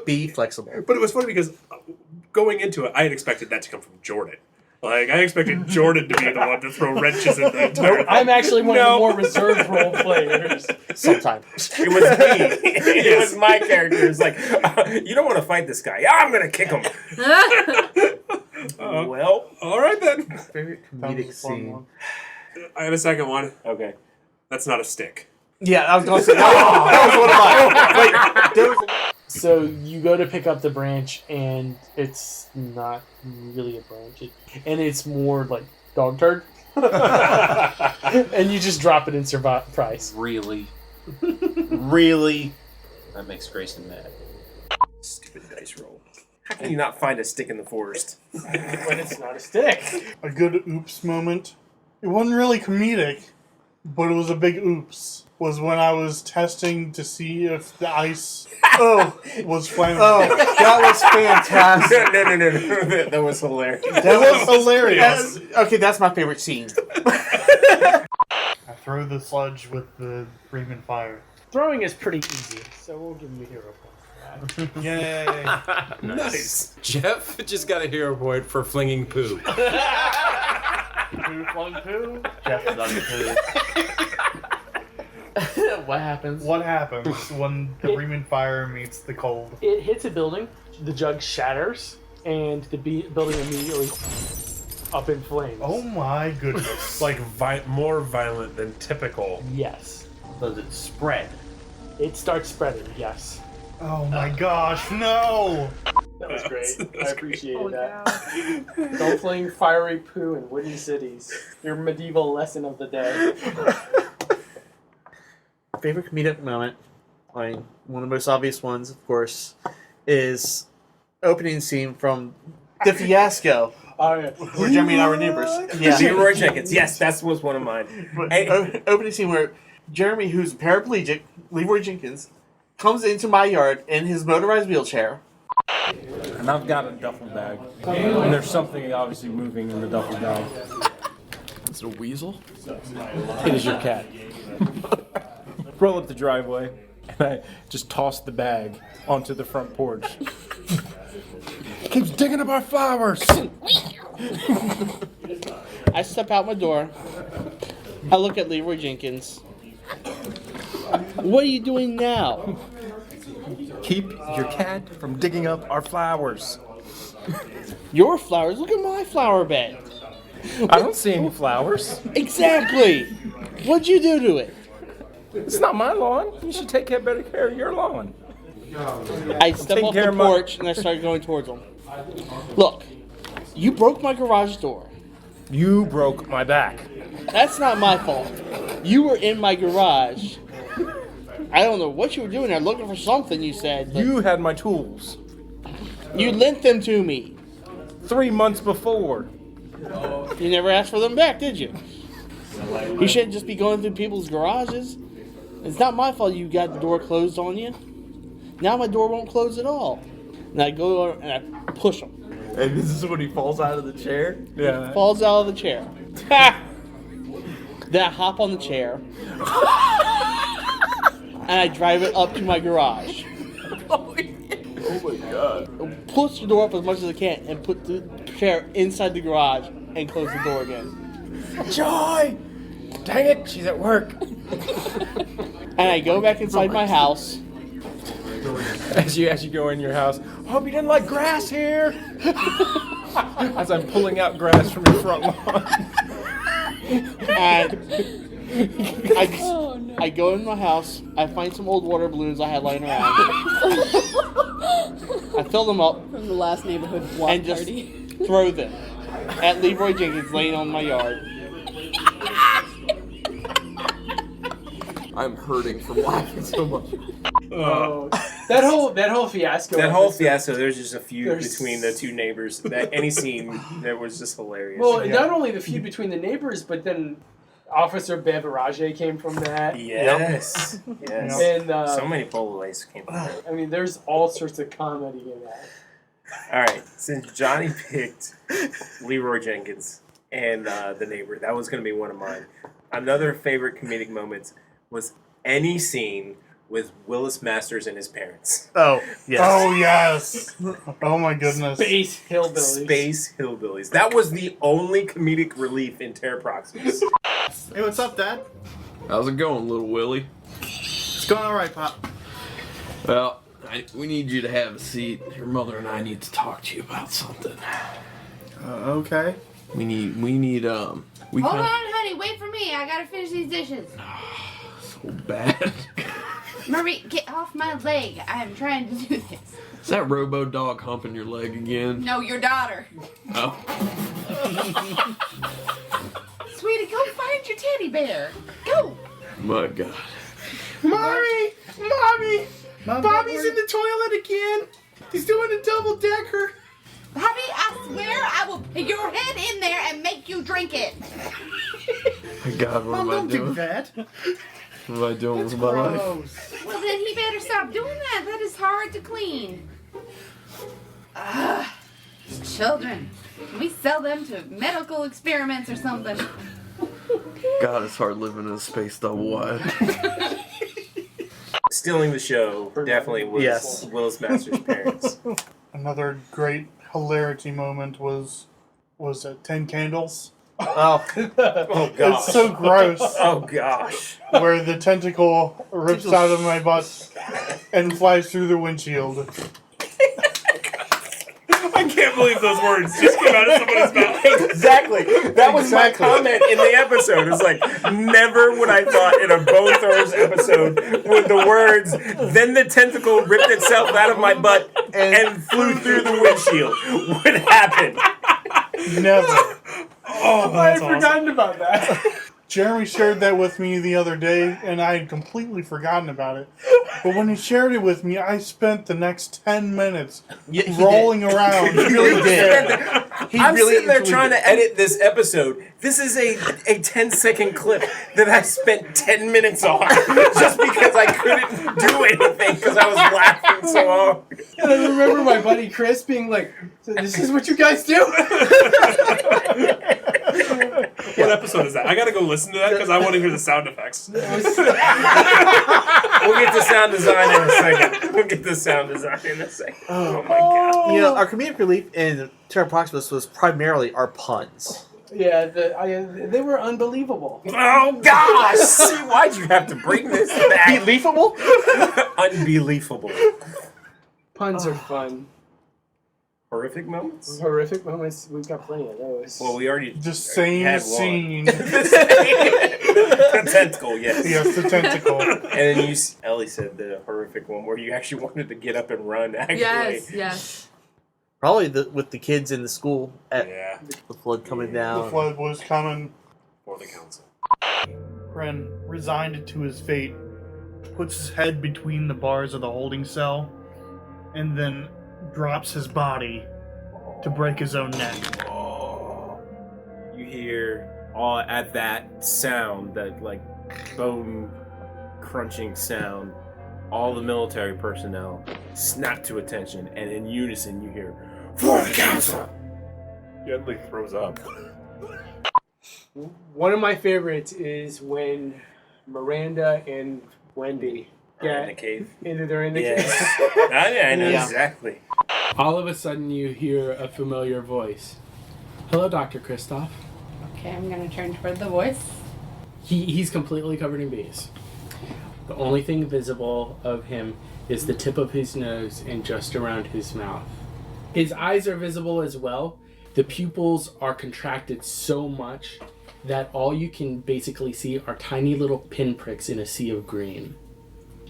be flexible. But it was funny because going into it, I had expected that to come from Jordan. Like, I expected Jordan to be the one to throw wrenches in the entire thing. I'm actually one of the more reserved role players. Sometimes. It was me. It was my character. It's like, you don't want to fight this guy. Yeah, I'm going to kick him. Well, all right then. Favorite comedic scene. I have a second one. Okay. That's not a stick. Yeah, I was going to say, that was one of mine. So you go to pick up the branch, and it's not really a branch, and it's more like dog turd. And you just drop it in surprise. Really? Really? That makes Grayson mad. Stupid dice roll. How can you not find a stick in the forest? When it's not a stick. A good oops moment. It wasn't really comedic, but it was a big oops. Was when I was testing to see if the ice was flammable. Oh, that was fantastic. No. That was hilarious. That was hilarious. Okay, that's my favorite scene. I throw the sludge with the Freeman fire. Throwing is pretty easy, so we'll give you a hero point for Yay! Nice. Jeff just got a hero point for flinging poo. Poo flung poo. Jeff done poo. What happens? What happens when the Bremen fire meets the cold? It hits a building, the jug shatters, and the building immediately up in flames. Oh my goodness. Like more violent than typical. Yes. Does it spread? It starts spreading, yes. Oh my gosh, no! That was great. I appreciated that. Don't fling fiery poo in wooden cities. Your medieval lesson of the day. Favorite comedic moment, I mean, one of the most obvious ones, of course, is opening scene from The Fiasco. Oh, yeah. Where Jeremy and I were neighbors. Yeah. Leroy Jenkins. Yes, that was one of mine. Opening scene where Jeremy, who's paraplegic, Leroy Jenkins, comes into my yard in his motorized wheelchair. And I've got a duffel bag. And there's something obviously moving in the duffel bag. Is it a weasel? It is your cat. Roll up the driveway, and I just toss the bag onto the front porch. Keeps digging up our flowers. I step out my door. I look at Leroy Jenkins. What are you doing now? Keep your cat from digging up our flowers. Your flowers? Look at my flower bed. I don't see any flowers. Exactly. What'd you do to it? It's not my lawn. You should take better care of your lawn. I step off the porch and I start going towards him. Look, you broke my garage door. You broke my back. That's not my fault. You were in my garage. I don't know what you were doing there, looking for something, you said. You had my tools. You lent them to me. 3 months before. You never asked for them back, did you? You shouldn't just be going through people's garages. It's not my fault you got the door closed on you. Now my door won't close at all. And I go over and I push him. And this is when he falls out of the chair? Yeah. Falls out of the chair. Then I hop on the chair. And I drive it up to my garage. Oh my god. Push the door up as much as I can and put the chair inside the garage and close the door again. Joy! Dang it, she's at work. And I go back inside my house. As you go in your house, hope you didn't like grass here. As I'm pulling out grass from your front lawn. And I go in my house, I find some old water balloons I had lying around. I fill them up. From the last neighborhood block and just party. throw them at Leroy Jenkins laying on my yard. I'm hurting from laughing so much. That whole fiasco. That whole fiasco. There's just a feud between the two neighbors. That any scene that was just hilarious. Well, not only the feud between the neighbors, but then Officer Beverage came from that. Yes. Yes. And so many Polaroids came from that. I mean, there's all sorts of comedy in that. All right, since Johnny picked Leroy Jenkins and the neighbor, that was going to be one of mine. Another favorite comedic moments was any scene with Willis Masters and his parents. Oh, yes. Oh, yes. Oh, my goodness. Space Hillbillies. Space Hillbillies. That was the only comedic relief in Terra Proximus. Hey, what's up, Dad? How's it going, little Willie? It's going alright, Pop. Well, we need you to have a seat. Your mother and I need to talk to you about something. Okay. We need, Hold on, honey. Wait for me. I gotta finish these dishes. so bad. Marie, get off my leg. I am trying to do this. Is that Robo Dog humping your leg again? No, your daughter. Oh. Sweetie, go find your teddy bear. Go. My God. Mommy! Bobby's in the toilet again. He's doing a double decker. Bobby, I swear I will put your head in there and make you drink it. My God, what am I Don't doing? do that. What am I doing with my life? Well, then he better stop doing that. That is hard to clean. Children. We sell them to medical experiments or something. God, it's hard living in a space double wide. stealing the show definitely was Yes. Will's Master's parents. Another great hilarity moment was it 10 Candles? Oh, oh gosh. It's so gross. Oh gosh. Where the tentacle rips out of my butt and flies through the windshield. I can't believe those words just came out of somebody's mouth. Exactly. That was my comment in the episode. It's like, never would I thought in a Bone Throwers episode would the words, then the tentacle ripped itself out of my butt and flew through the windshield would happen. Never. Oh, I had forgotten about that. Jeremy shared that with me the other day, and I had completely forgotten about it. But when he shared it with me, I spent the next 10 minutes rolling around. He really did. I'm sitting there trying to edit this episode. This is a 10-second clip that I spent 10 minutes on just because I couldn't do anything because I was laughing so hard. And I remember my buddy Chris being like, "So this is what you guys do?" What episode is that? I gotta go listen to that because I want to hear the sound effects. We'll get to sound design in a second. Oh my god. You know, our comedic relief in Terra Proximus was primarily our puns. Yeah, they were unbelievable. Oh gosh! See, why'd you have to bring this back? Unbelievable? Unbelievable. Puns are fun. Horrific moments? Horrific moments, we've got plenty of those. Well, we already The same had scene. The tentacle, yes. Yes, the tentacle. And then Ellie said the horrific one where you actually wanted to get up and run, actually. Yes. Probably with the kids in the school at the flood coming down. The flood was coming. For the council. Ren, resigned to his fate, puts his head between the bars of the holding cell, and then drops his body to break his own neck. You hear all at that sound, that like bone crunching sound, all the military personnel snap to attention, and in unison you hear, "For the council!" Gently throws up. One of my favorites is when Miranda and Wendy in the cave. They're in the Yes. cave. I know exactly. All of a sudden, you hear a familiar voice. Hello, Dr. Kristoff. Okay, I'm gonna turn toward the voice. He's completely covered in bees. The only thing visible of him is the tip of his nose and just around his mouth. His eyes are visible as well. The pupils are contracted so much that all you can basically see are tiny little pinpricks in a sea of green.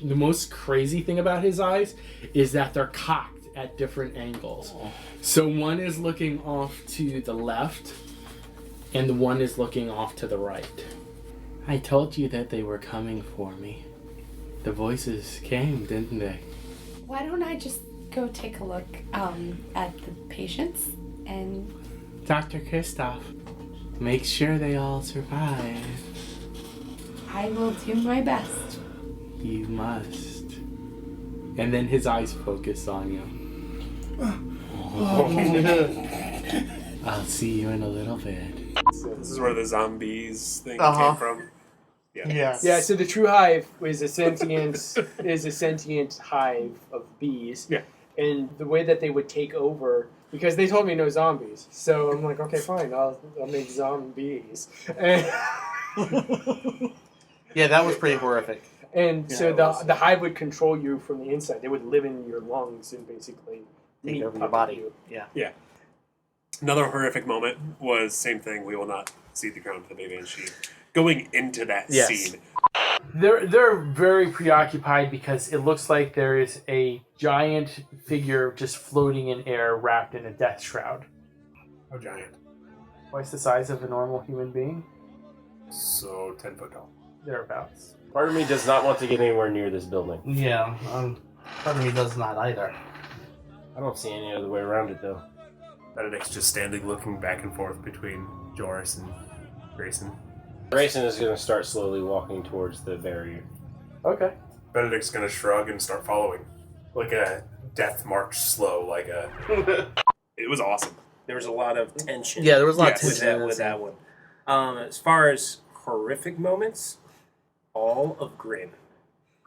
The most crazy thing about his eyes is that they're cocked at different angles. So one is looking off to the left and the one is looking off to the right. I told you that they were coming for me. The voices came, didn't they? Why don't I just go take a look at the patients and... Dr. Kristoff, make sure they all survive. I will do my best. You must. And then his eyes focus on you. I'll see you in a little bit. This is where the zombies thing Uh-huh. came from. Yeah. Yes. Yeah, so the true hive is a sentient hive of bees. Yeah. And the way that they would take over, because they told me no zombies, so I'm like, okay, fine, I'll make zombies. And Yeah, that was pretty horrific. And so the hive would control you from the inside. They would live in your lungs and basically Take meat over your puppet body. you. Yeah. Yeah. Another horrific moment was same thing. We will not see the crown for the baby and she going into that scene. They're very preoccupied because it looks like there is a giant figure just floating in air wrapped in a death shroud. How giant? Twice the size of a normal human being. So 10 foot tall. Thereabouts. Part of me does not want to get anywhere near this building. Yeah, part of me does not either. I don't see any other way around it, though. Benedict's just standing looking back and forth between Joris and Grayson. Grayson is going to start slowly walking towards the barrier. Okay. Benedict's gonna shrug and start following. Like a death march slow, like a... It was awesome. There was a lot of tension. Yeah, there was a lot of tension with that one. As far as horrific moments, all of Grin.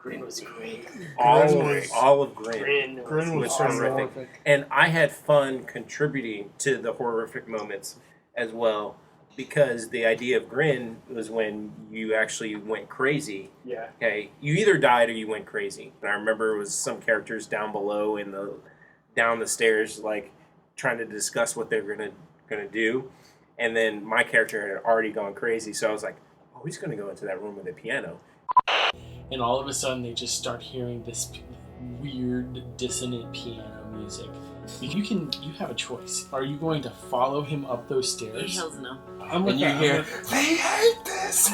Grin was great. All of Grin. Grin was awesome. horrific. And I had fun contributing to the horrific moments as well, because the idea of Grin was when you actually went crazy. Yeah. Okay. You either died or you went crazy. And I remember it was some characters down below down the stairs, like trying to discuss what they were gonna do. And then my character had already gone crazy, so I was like, oh, he's gonna go into that room with a piano. And all of a sudden they just start hearing this weird dissonant piano music. You have a choice. Are you going to follow him up those stairs? Hells no. I'm with And you that. hear, They hate this.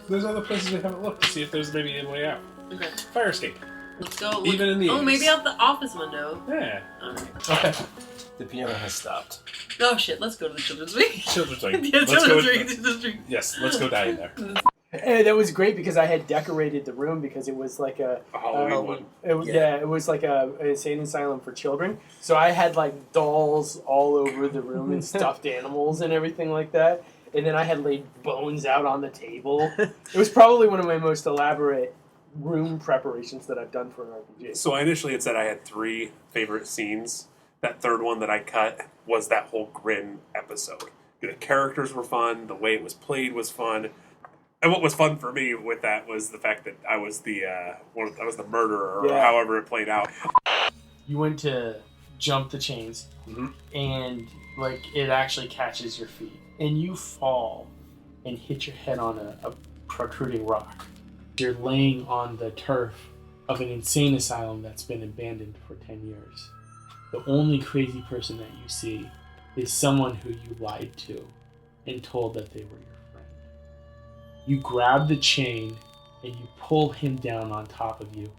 There's other places we haven't looked to see if there's maybe a way out. Okay. Fire escape. Let's go. Even in the Oh, 80s. maybe out the office window. Yeah. Alright. Okay. The piano has stopped. Oh shit, let's go to the children's wing. Children's wing. Yeah, Let's children's go- wing. Children's wing. Yes, let's go die in there. And that was great because I had decorated the room because it was like a Halloween one. It was like an insane asylum for children. So I had like dolls all over the room and stuffed animals and everything like that. And then I had laid bones out on the table. It was probably one of my most elaborate room preparations that I've done for an RPG. So I initially had said I had 3 favorite scenes. That third one that I cut was that whole Grin episode. The characters were fun. The way it was played was fun. And what was fun for me with that was the fact that I was the murderer, or however it played out. You went to jump the chains, and like it actually catches your feet, and you fall and hit your head on a protruding rock. You're laying on the turf of an insane asylum that's been abandoned for 10 years. The only crazy person that you see is someone who you lied to and told that they were your friend. You grab the chain and you pull him down on top of you,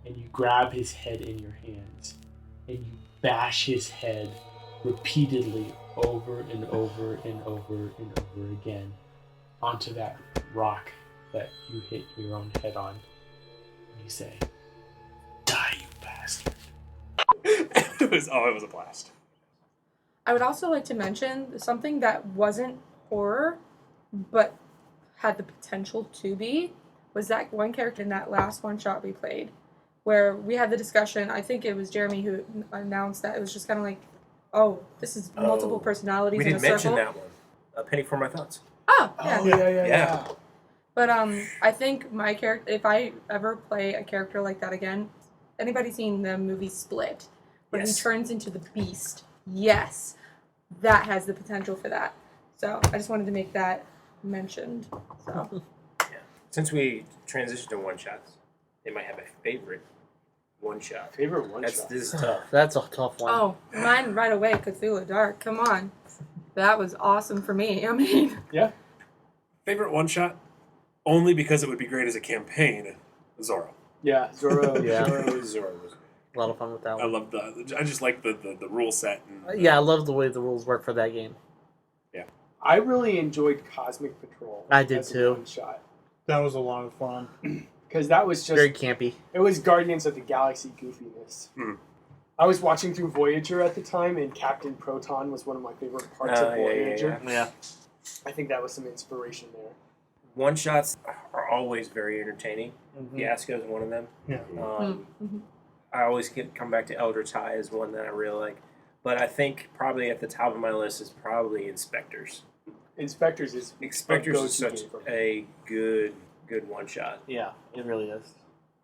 and you grab his head in your hands and you bash his head repeatedly over and over and over and over again onto that rock that you hit your own head on. And you say, "Die, you bastard." It was a blast. I would also like to mention something that wasn't horror, but had the potential to be, was that one character in that last one shot we played, where we had the discussion. I think it was Jeremy who announced that it was just kind of like, oh, this is multiple personalities We in a didn't circle. mention that one. A penny for my thoughts. Oh, yeah. Yeah. But I think my character, if I ever play a character like that again, anybody seen the movie Split, when he turns into the Beast? Yes, that has the potential for that. So I just wanted to make that mentioned. So Since we transitioned to one shots, they might have a favorite one shot. Favorite one shot. This is tough. That's a tough one. oh, mine right away. Cthulhu Dark. Come on, that was awesome for me. I mean, yeah. Favorite one shot, only because it would be great as a campaign. Zorro. Yeah, Zorro. Yeah. Zorro was. A lot of fun with that I one. love I just like the rule set. And, Yeah, I love the way the rules work for that game. Yeah. I really enjoyed Cosmic Patrol. I did as a too. one shot. That was a lot of fun. Because that was just Very campy. It was Guardians of the Galaxy goofiness. I was watching through Voyager at the time, and Captain Proton was one of my favorite parts of Voyager. Yeah. I think that was some inspiration there. One shots are always very entertaining. Fiasco is one of them. Yeah. I always come back to Eldritch High as one that I really like. But I think probably at the top of my list is probably Inspectors. Inspectors is such a good one shot. Yeah, it really is.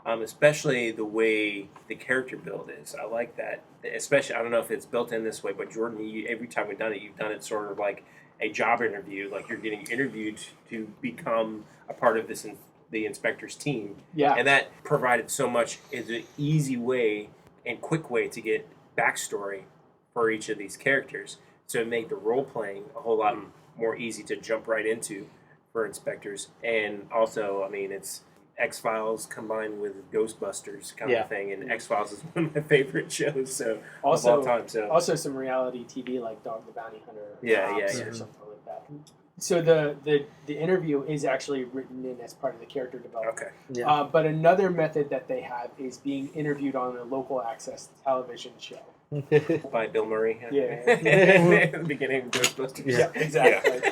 Especially the way the character build is. I like that. Especially, I don't know if it's built in this way, but Jordan, every time we've done it, you've done it sort of like a job interview. Like you're getting interviewed to become a part of the Inspectors team. Yeah. And that provided so much as an easy way and quick way to get backstory for each of these characters. So it made the role playing a whole lot more easy to jump right into for Inspectors. And also, I mean, it's X-Files combined with Ghostbusters kind of thing. And X-Files is one of my favorite shows of all time. So Also some reality TV like Dog the Bounty Hunter or something like that. So the interview is actually written in as part of the character development. Okay. Yeah. But another method that they have is being interviewed on a local access television show. by Bill Murray. Yeah. At the beginning of Ghostbusters. Yeah, exactly.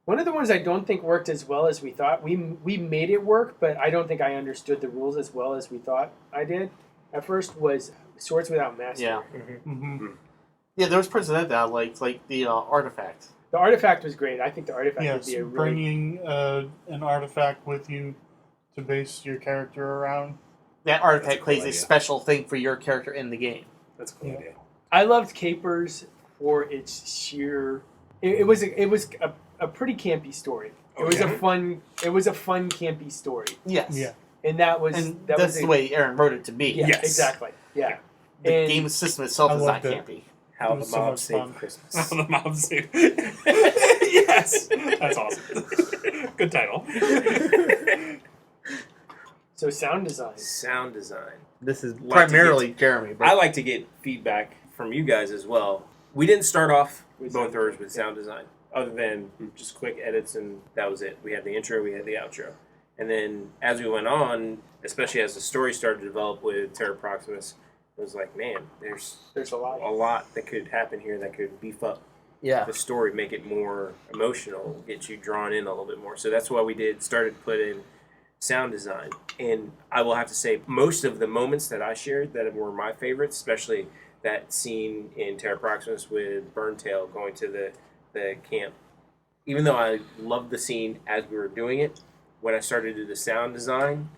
One of the ones I don't think worked as well as we thought. We made it work, but I don't think I understood the rules as well as we thought I did at first. Was Swords Without Master. Yeah. Mm-hmm. Yeah, there was parts of that I liked, like the artifact. The artifact was great. I think the artifact would Yes, be a really... bringing an artifact with you to base your character around. That artifact cool plays a idea. special thing for your character in the game. That's a cool idea. I loved Capers for its sheer... It was a pretty campy story. It was a fun campy story. Yes. Yeah. And that's the way Aaron wrote it to be. Yeah, Yes. exactly. Yeah. The And- game system itself I is not loved it. campy. How It the was so mob much saved fun. Christmas. How the mob saved. Yes, that's awesome. Good title. So sound design. Sound design. This is Like to primarily Jeremy. But I like to get feedback from you guys as well. We didn't start off both ours with sound design, other than just quick edits, and that was it. We had the intro, we had the outro. And then as we went on, especially as the story started to develop with Terra Proximus, it was like, man, there's a lot. A lot that could happen here that could beef up the story, make it more emotional, get you drawn in a little bit more. So that's why we started to put in sound design. And I will have to say, most of the moments that I shared that were my favorites, especially that scene in Terra Proximus with Burntail going to the camp. Even though I loved the scene as we were doing it, when I started to do the sound design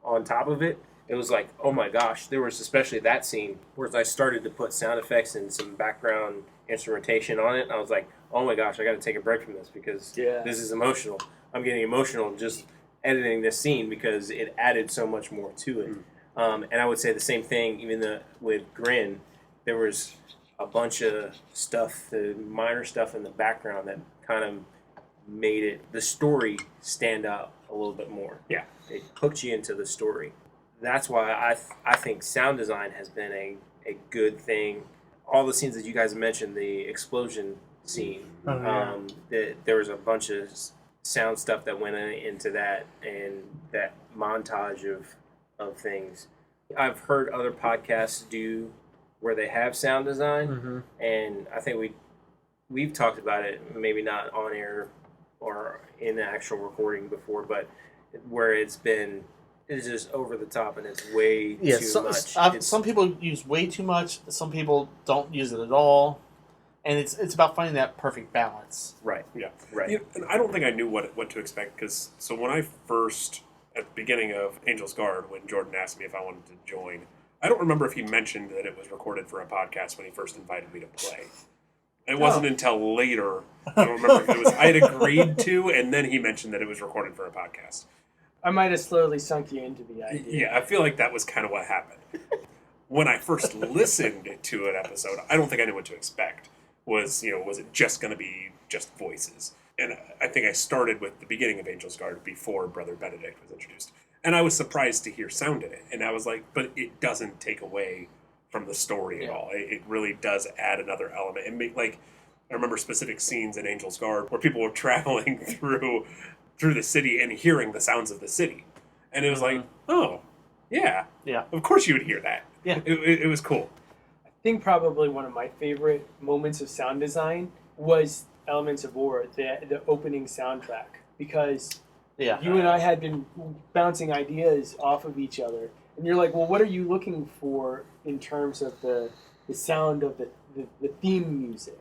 on top of it, it was like, oh my gosh, there was especially that scene where I started to put sound effects and some background instrumentation on it. And I was like, oh my gosh, I got to take a break from this because this is emotional. I'm getting emotional just editing this scene because it added so much more to it. And I would say the same thing even with Grin. There was a bunch of stuff, the minor stuff in the background that kind of made the story stand out a little bit more. Yeah. It hooked you into the story. That's why I think sound design has been a good thing. All the scenes that you guys mentioned, the explosion scene, there was a bunch of sound stuff that went into that, and that montage of things. I've heard other podcasts do where they have sound design, and I think we've talked about it, maybe not on air or in the actual recording before, but where it's just over the top and it's way too much. Some people use way too much. Some people don't use it at all, and it's about finding that perfect balance. Right. Yeah. Right. And I don't think I knew what to expect because when I first at the beginning of Angel's Guard, when Jordan asked me if I wanted to join, I don't remember if he mentioned that it was recorded for a podcast when he first invited me to play. It wasn't until later. I don't remember if it was I had agreed to, and then he mentioned that it was recorded for a podcast. I might have slowly sunk you into the idea. Yeah, I feel like that was kind of what happened. When I first listened to an episode, I don't think I knew what to expect. Was it just going to be just voices? And I think I started with the beginning of Angel's Guard before Brother Benedict was introduced. And I was surprised to hear sound in it. And I was like, but it doesn't take away from the story at all. It really does add another element. And I remember specific scenes in Angel's Guard where people were traveling through the city and hearing the sounds of the city. And it was like, oh, yeah, of course you would hear that. Yeah. It was cool. I think probably one of my favorite moments of sound design was Elements of War, the opening soundtrack, because you and I had been bouncing ideas off of each other, and you're like, well, what are you looking for in terms of the sound of the theme music?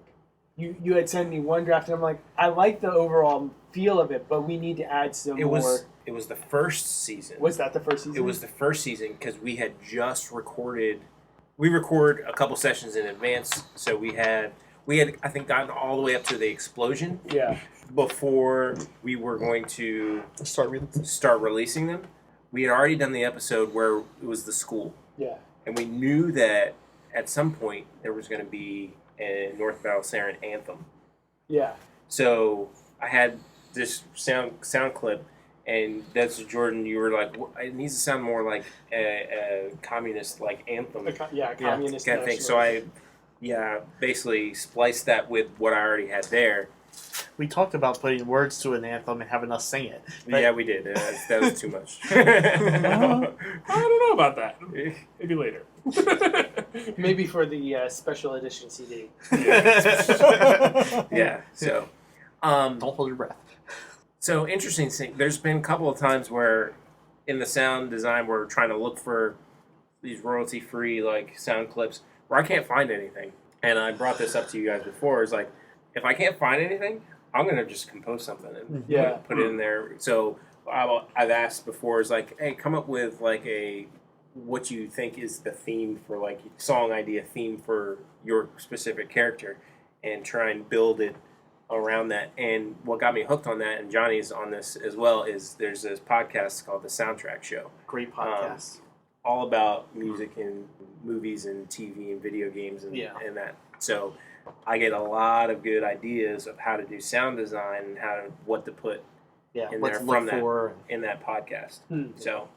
You had sent me one draft, and I'm like, I like the overall feel of it, but we need to add some more. It was the first season. Was that the first season? It was the first season because we had just recorded. We record a couple sessions in advance, so we had I think gotten all the way up to the explosion. Yeah. Before we were going to start releasing them, we had already done the episode where it was the school. Yeah. And we knew that at some point there was going to be a North Battle Siren anthem. Yeah. So I had this sound clip, and that's Jordan. You were like, it needs to sound more like a communist like anthem. Communist kind of thing. So I, basically spliced that with what I already had there. We talked about putting words to an anthem and having us sing it. Yeah, we did. That was too much. I don't know about that. Maybe later. Maybe for the special edition CD. Yeah. So, don't hold your breath. So interesting thing. There's been a couple of times where, in the sound design, we're trying to look for these royalty-free like sound clips where I can't find anything. And I brought this up to you guys before. It's like, if I can't find anything, I'm gonna just compose something and put it in there. So I've asked before, is like, hey, come up with like what you think is the theme for like song idea theme for your specific character, and try and build it around that. And what got me hooked on that, and Johnny's on this as well, is there's this podcast called The Soundtrack Show. Great podcast. All about music and movies and TV and video games and that. So I get a lot of good ideas of how to do sound design and what to put in what there to from look for. in that podcast. So,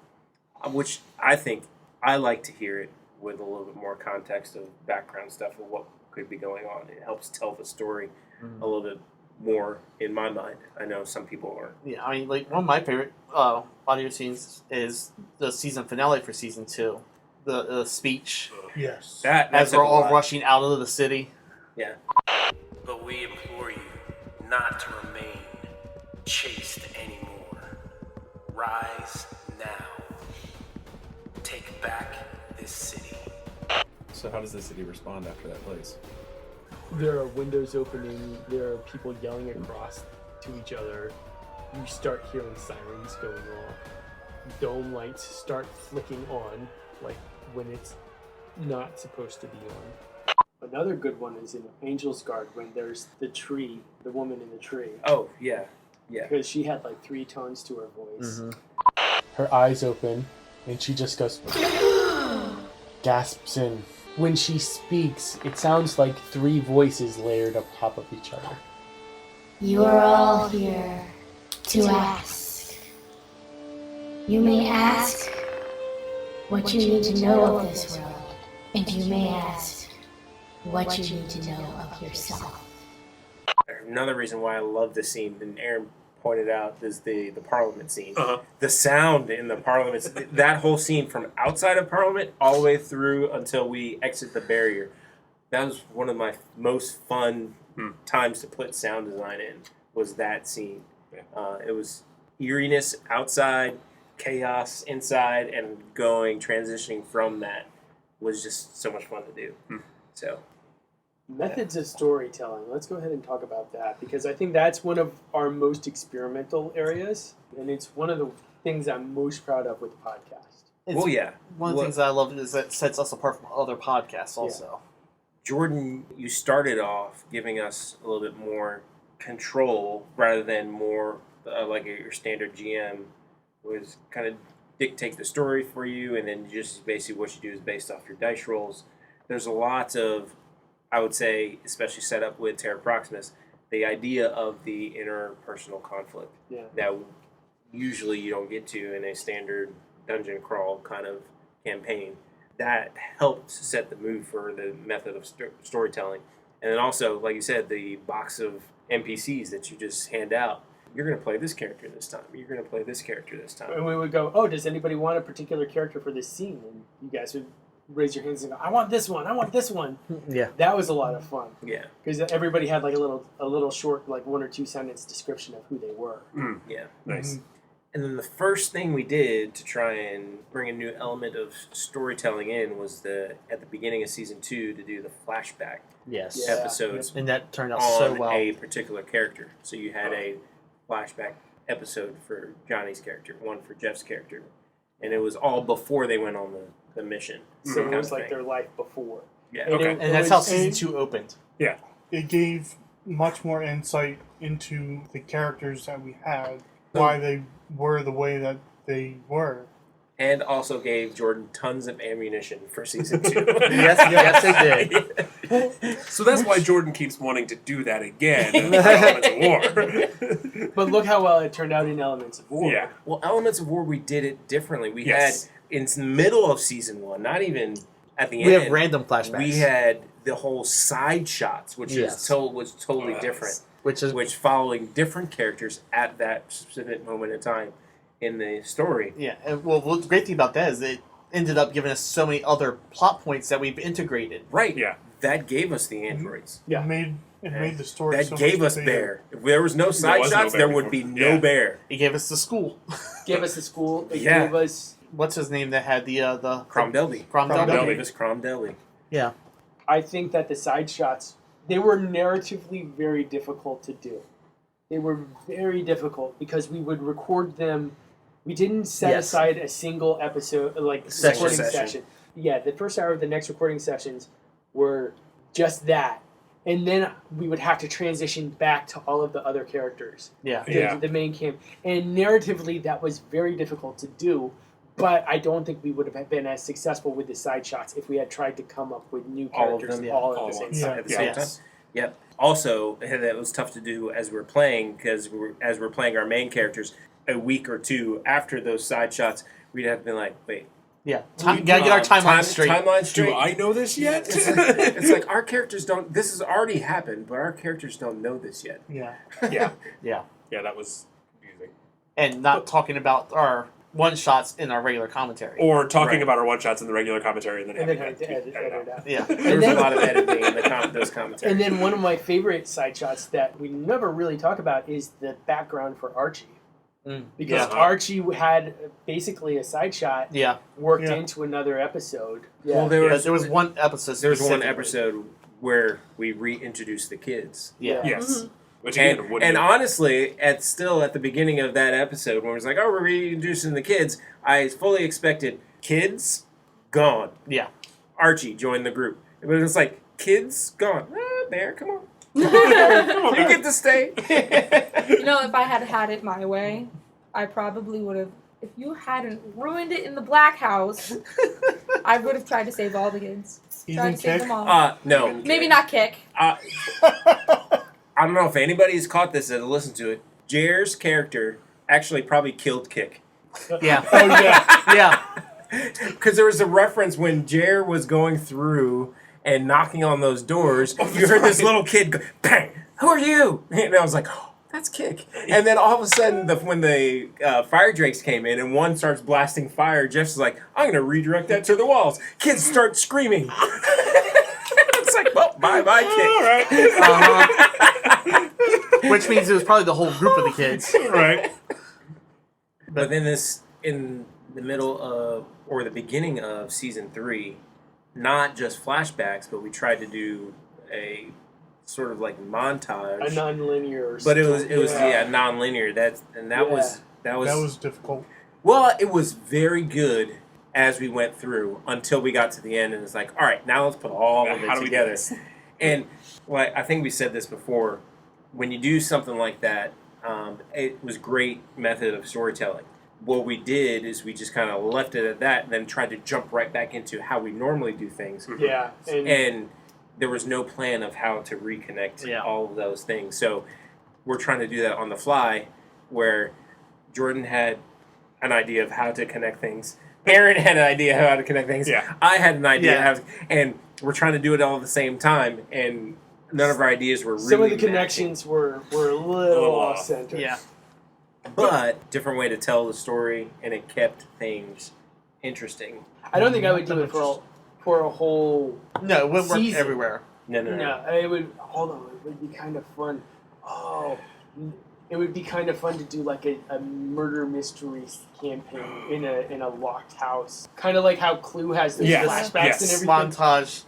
which I think I like to hear it with a little bit more context of background stuff of what could be going on. It helps tell the story a little bit more in my mind. I know some people aren't. Yeah, I mean, like, one of my favorite audio scenes is the season finale for season 2. The speech. Yes. As we're all rushing out of the city. Yeah. But we implore you not to remain chaste anymore. Rise now. Take back this city. So how does the city respond after that plays? There are windows opening, there are people yelling across to each other. You start hearing sirens going off. Dome lights start flicking on, like when it's not supposed to be on. Another good one is in Angel's Guard when there's the tree, the woman in the tree. Oh, yeah. Yeah. Because she had like 3 tones to her voice. Her eyes open and she just goes, gasps in. When she speaks, it sounds like 3 voices layered up top of each other. You are all here to ask. You may ask what you need to know of this world, and you may ask what you need to know of yourself. Another reason why I love this scene, and Aaron pointed out, is the Parliament scene. The sound in the Parliament, that whole scene from outside of Parliament all the way through until we exit the barrier. That was one of my most fun times to put sound design in, was that scene. It was eeriness outside, chaos inside, and transitioning from that was just so much fun to do. So, Methods of storytelling. Let's go ahead and talk about that, because I think that's one of our most experimental areas, and it's one of the things I'm most proud of with the podcast. One of the things that I love is that it sets us apart from other podcasts also. Jordan, you started off giving us a little bit more control rather than more like your standard GM was kind of dictate the story for you, and then just basically what you do is based off your dice rolls. There's a lot of, I would say, especially set up with Terra Proximus, the idea of the interpersonal conflict that usually you don't get to in a standard dungeon crawl kind of campaign. That helped set the mood for the method of storytelling. And then also, like you said, the box of NPCs that you just hand out. You're going to play this character this time. You're going to play this character this time. And we would go, oh, does anybody want a particular character for this scene? And you guys would raise your hands and go, I want this one, I want this one. Yeah. That was a lot of fun. Yeah. Because everybody had like a little short, like 1 or 2 sentence description of who they were. Yeah. Nice. And then the first thing we did to try and bring a new element of storytelling in was at the beginning of season 2 to do the flashback episodes. And that turned out on so well. A particular character. So you had a flashback episode for Johnny's character, one for Jeff's character. And it was all before they went on the mission. So it was like their life before. Yeah. And that's how season 2 opened. Yeah. It gave much more insight into the characters that we had, why they were the way that they were. And also gave Jordan tons of ammunition for season 2. yes, they did. So that's why Jordan keeps wanting to do that again in Elements of War. But look how well it turned out in Elements of War. Yeah. Well, Elements of War, we did it differently. We had, in the middle of season 1, not even at the end. We have random flashbacks. We had the whole side shots, which was totally different. Which following different characters at that specific moment in time in the story. Yeah, and well, the great thing about that is it ended up giving us so many other plot points that we've integrated. Right. Yeah. that gave us the androids. It made the story. That so gave much us bigger. Bear. If there was no side was no shots, Bear there would before. be no Bear. He gave us the school. Gave us the school. It Yeah. gave us. What's his name that had the Cromdelby. Davis Cromdelby. Yeah. I think that the side shots, they were narratively very difficult to do. They were very difficult because we would record them. We didn't set aside a single episode, like recording session. Yeah, the first hour of the next recording sessions were just that. And then we would have to transition back to all of the other characters. Yeah. The main camp. And narratively, that was very difficult to do. But I don't think we would have been as successful with the side shots if we had tried to come up with new characters all at the same time. At the same time. Yep. Also, that was tough to do as we're playing because as we're playing our main characters, a week or two after those side shots, we'd have been like, wait. Yeah, gotta get our timeline straight. Timeline straight. Do I know this yet? It's like our characters don't. This has already happened, but our characters don't know this yet. Yeah. Yeah. Yeah. Yeah, that was confusing. And not talking about our one shots in our regular commentary. Or talking about our one shots in the regular commentary and then having had to edit it out. Yeah. There was a lot of editing in those commentaries. And then one of my favorite side shots that we never really talk about is the background for Archie. Because Archie had basically a side shot worked into another episode. Yeah. Well, there was one episode. There was one episode where we reintroduced the kids. Yeah. Yes. Which again, and honestly, at the beginning of that episode, when it was like, "Oh, we're reintroducing the kids," I fully expected kids gone. Yeah. Archie joined the group, but it was like kids gone. Bear, come on. You get to stay. You know, if I had it my way, I probably would have. If you hadn't ruined it in the Black House, I would have tried to save all the kids. Tried to save them all. No. Maybe not Kick. I don't know if anybody's caught this and listened to it. Jer's character actually probably killed Kick. Yeah. Oh yeah. Yeah. Because there was a reference when Jer was going through and knocking on those doors, you heard this little kid go, "Bang! Who are you?" And I was like, "Oh, that's Kick." And then all of a sudden, when the fire drakes came in and one starts blasting fire, Jeff's like, "I'm going to redirect that to the walls." Kids start screaming. It's like, well, bye-bye, Kick. All right. Which means it was probably the whole group of the kids. Right. But then in the middle of, or the beginning of season 3, not just flashbacks, but we tried to do a sort of like montage, a non-linear. But it was non-linear. That was difficult. Well, it was very good as we went through until we got to the end, and it's like, all right, now let's put all of it together. And well, I think we said this before. When you do something like that, it was great method of storytelling. What we did is we just kind of left it at that and then tried to jump right back into how we normally do things. Yeah. And there was no plan of how to reconnect all of those things. So we're trying to do that on the fly, where Jordan had an idea of how to connect things. Aaron had an idea of how to connect things. Yeah. I had an idea of how to, and we're trying to do it all at the same time, and none of our ideas were really Some of the connections were a little off center. Yeah. But different way to tell the story, and it kept things interesting. I don't think I would do it for a whole No, it wouldn't work season. everywhere. No. No, it would. Although it would be kind of fun. It would be kind of fun to do like a murder mystery campaign in a locked house, kind of like how Clue has the flashbacks and everything. Montage.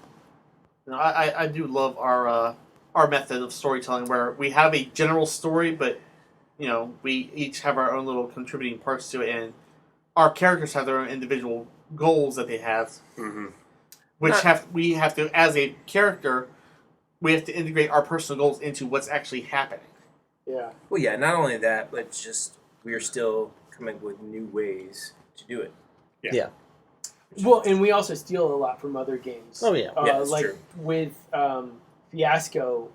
You know, I do love our method of storytelling, where we have a general story, but you know, we each have our own little contributing parts to it, and our characters have their own individual goals that they have, which we have to, as a character, we have to integrate our personal goals into what's actually happening. Yeah. Well, yeah. Not only that, but just we are still coming up with new ways to do it. Yeah. Well, and we also steal a lot from other games. Oh yeah, that's like true. With Fiasco,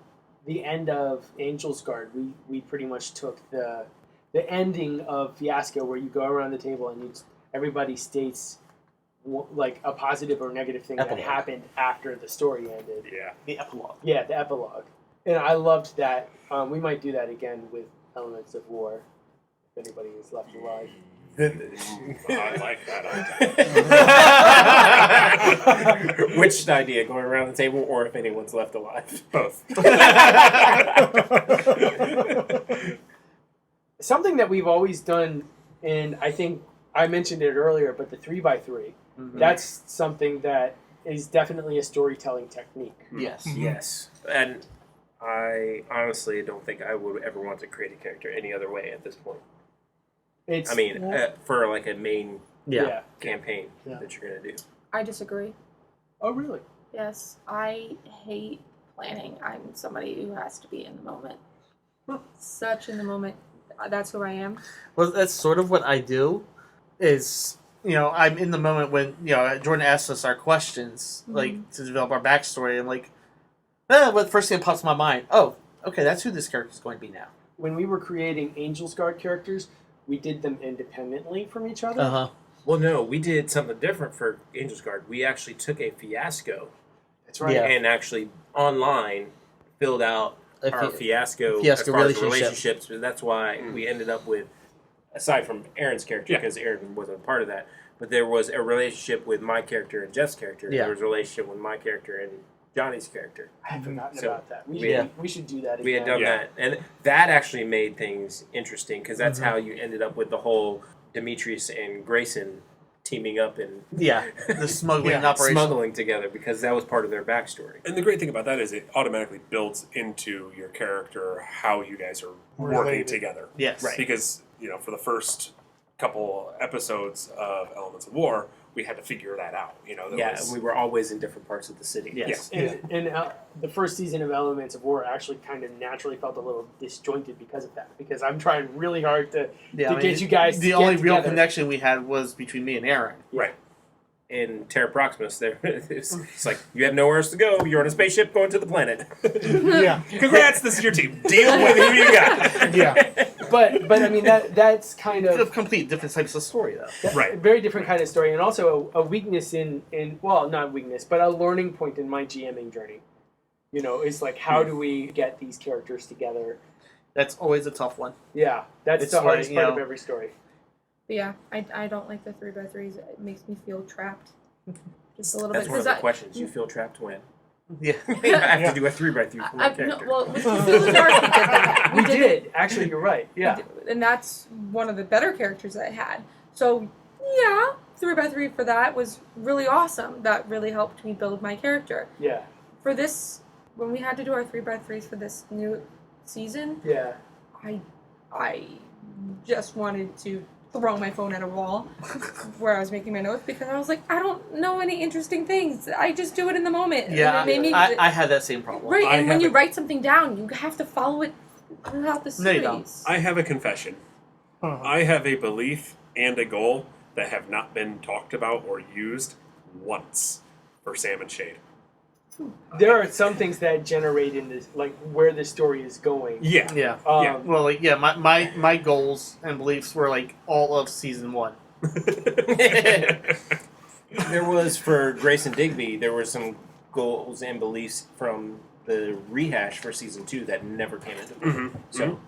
the end of Angel's Guard, we pretty much took the ending of Fiasco, where you go around the table and everybody states like a positive or negative thing that happened after the story ended. Yeah. The epilogue. Yeah, the epilogue. And I loved that. We might do that again with Elements of War, if anybody is left alive. I like that idea. Which idea? Going around the table, or if anyone's left alive? Both. Something that we've always done, and I think I mentioned it earlier, but the 3x3, that's something that is definitely a storytelling technique. Yes. Yes. And I honestly don't think I would ever want to create a character any other way at this point. It's, for like a main Yeah. campaign that you're going to do. I disagree. Oh, really? Yes, I hate planning. I'm somebody who has to be in the moment. Such in the moment. That's who I am. Well, that's sort of what I do. Is I'm in the moment when Jordan asks us our questions, like to develop our backstory. I'm like, what first thing that pops in my mind? Oh, okay, that's who this character is going to be now. When we were creating Angel's Guard characters, we did them independently from each other. Well, no, we did something different for Angel's Guard. We actually took a fiasco. That's right. And actually online filled out our fiasco as far as relationships. And that's why we ended up with, aside from Aaron's character, because Aaron wasn't a part of that, but there was a relationship with my character and Jeff's character. Yeah. There was a relationship with my character and Johnny's character. I had forgotten So about that. We should do that again. We had done that. And that actually made things interesting because that's how you ended up with the whole Demetrius and Grayson teaming up and the smuggling operation. Smuggling together because that was part of their backstory. And the great thing about that is it automatically builds into your character how you guys are working Related. together. Yes. Right. Because, for the first couple episodes of Elements of War, we had to figure that out. We were always in different parts of the city. Yes. And the first season of Elements of War actually kind of naturally felt a little disjointed because of that. Because I'm trying really hard to get you guys The to only get real together. connection we had was between me and Aaron. Right. In Terra Proximus, it's like, you have nowhere else to go. You're on a spaceship going to the planet. Congrats, this is your team. Deal with who you got. But I mean, that's kind of... It's a complete different types of story, though. Right. Very different kind of story. And also a weakness in well, not weakness, but a learning point in my GMing journey. It's like, how do we get these characters together? That's always a tough one. Yeah. That's It's the hardest like, part you of know- every story. But yeah, I don't like the 3x3s. It makes me feel trapped. Just a little That's bit. one of the questions. You feel trapped when? Yeah. I have to do a 3x3 for my character. With Fulfill the Dark, we did that. We did. Actually, you're right. Yeah. And that's one of the better characters I had. So, yeah, 3x3 for that was really awesome. That really helped me build my character. Yeah. For this, when we had to do our 3x3s for this new season, Yeah. I just wanted to throw my phone at a wall where I was making my notes because I was like, I don't know any interesting things. I just do it in the moment. Yeah, And it made me, I had that same problem. right, and when you write something down, you have to follow it throughout the series. I have a confession. I have a belief and a goal that have not been talked about or used once for Sam and Shade. There are some things that generate in this, like where the story is going. Yeah. Well, my goals and beliefs were like all of season 1. There was, for Grayson Digby, there were some goals and beliefs from the rehash for season 2 that never came into play. So,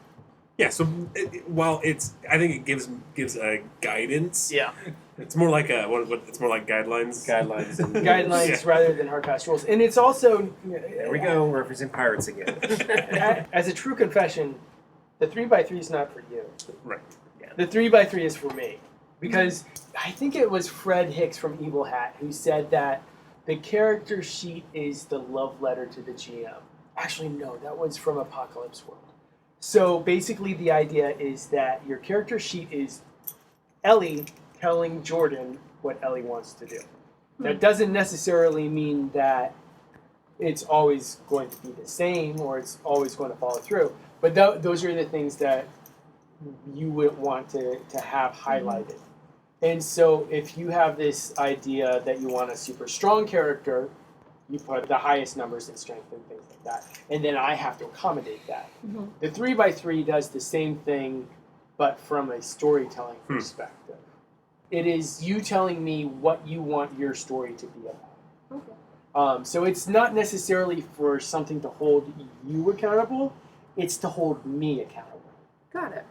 yeah. So while I think it gives a guidance. Yeah. It's more like it's more like guidelines. Guidelines rather than hard fast rules, and it's also there we go, referencing pirates again. As a true confession, the 3x3 is not for you. Right. Yeah. The 3x3 is for me because I think it was Fred Hicks from Evil Hat who said that the character sheet is the love letter to the GM. Actually, no, that was from Apocalypse World. So basically, the idea is that your character sheet is Ellie telling Jordan what Ellie wants to do. That doesn't necessarily mean that it's always going to be the same or it's always going to follow through. But those are the things that you would want to have highlighted. And so if you have this idea that you want a super strong character, you put the highest numbers in strength and things like that. And then I have to accommodate that. The 3x3 does the same thing, but from a storytelling perspective. It is you telling me what you want your story to be about. So it's not necessarily for something to hold you accountable, it's to hold me accountable. Got it.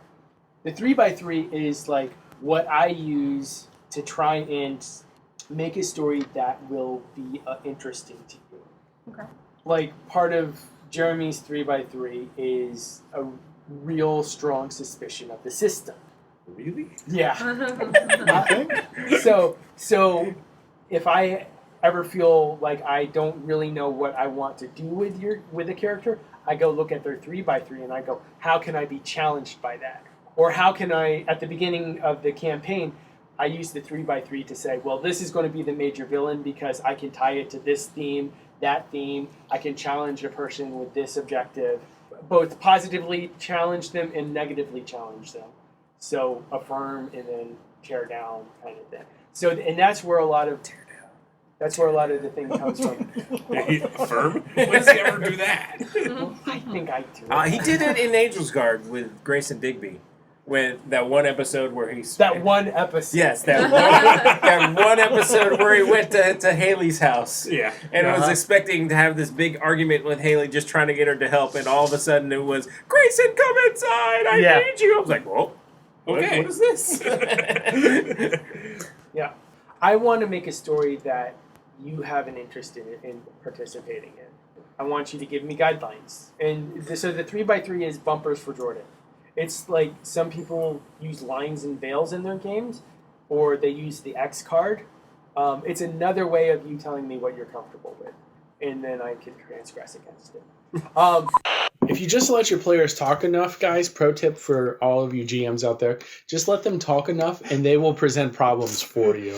The 3x3 is like what I use to try and make a story that will be interesting to you. Okay. Like, part of Jeremy's 3x3 is a real strong suspicion of the system. Really? Yeah. So if I ever feel like I don't really know what I want to do with a character, I go look at their 3x3 and I go, how can I be challenged by that? Or how can I, at the beginning of the campaign, I use the 3x3 to say, well, this is going to be the major villain because I can tie it to this theme, that theme. I can challenge a person with this objective, both positively challenge them and negatively challenge them. So affirm and then tear down kind of thing. So, and that's where a lot of the thing comes from. Affirm? When does he ever do that? I think I do. He did it in Angel's Guard with Grayson Digby. With that one episode where he's... That one episode. Yes, that one episode where he went to Haley's house. Yeah. And was expecting to have this big argument with Haley, just trying to get her to help, and all of a sudden it was, Grayson, come inside, I need you. I was like, whoa, okay. What is this? Yeah. I want to make a story that you have an interest in participating in. I want you to give me guidelines. And so the 3x3 is bumpers for Jordan. It's like some people use lines and veils in their games, or they use the X card. It's another way of you telling me what you're comfortable with, and then I can transgress against it. If you just let your players talk enough, guys, pro tip for all of you GMs out there, just let them talk enough and they will present problems for you.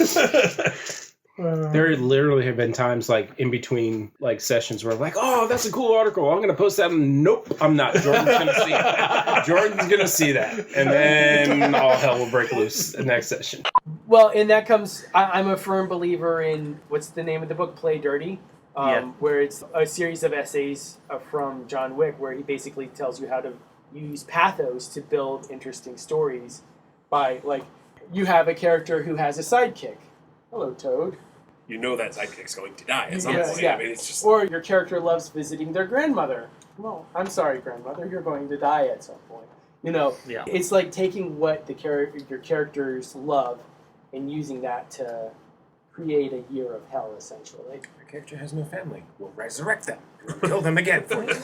There literally have been times like in between like sessions where like, oh, that's a cool article. I'm going to post that. Nope, I'm not. Jordan's going to see it. Jordan's going to see that. And then all hell will break loose the next session. Well, and that comes, I'm a firm believer in, what's the name of the book? Play Dirty. Where it's a series of essays from John Wick where he basically tells you how to use pathos to build interesting stories by, like, you have a character who has a sidekick. Hello, Toad. You know that sidekick's going to die at some point. Yeah. I mean, it's just... Or your character loves visiting their grandmother. Well, I'm sorry, grandmother, you're going to die at some point. You know, It's like taking what your characters love and using that to create a year of hell, essentially. Your character has no family. We'll resurrect them. Kill them again for you.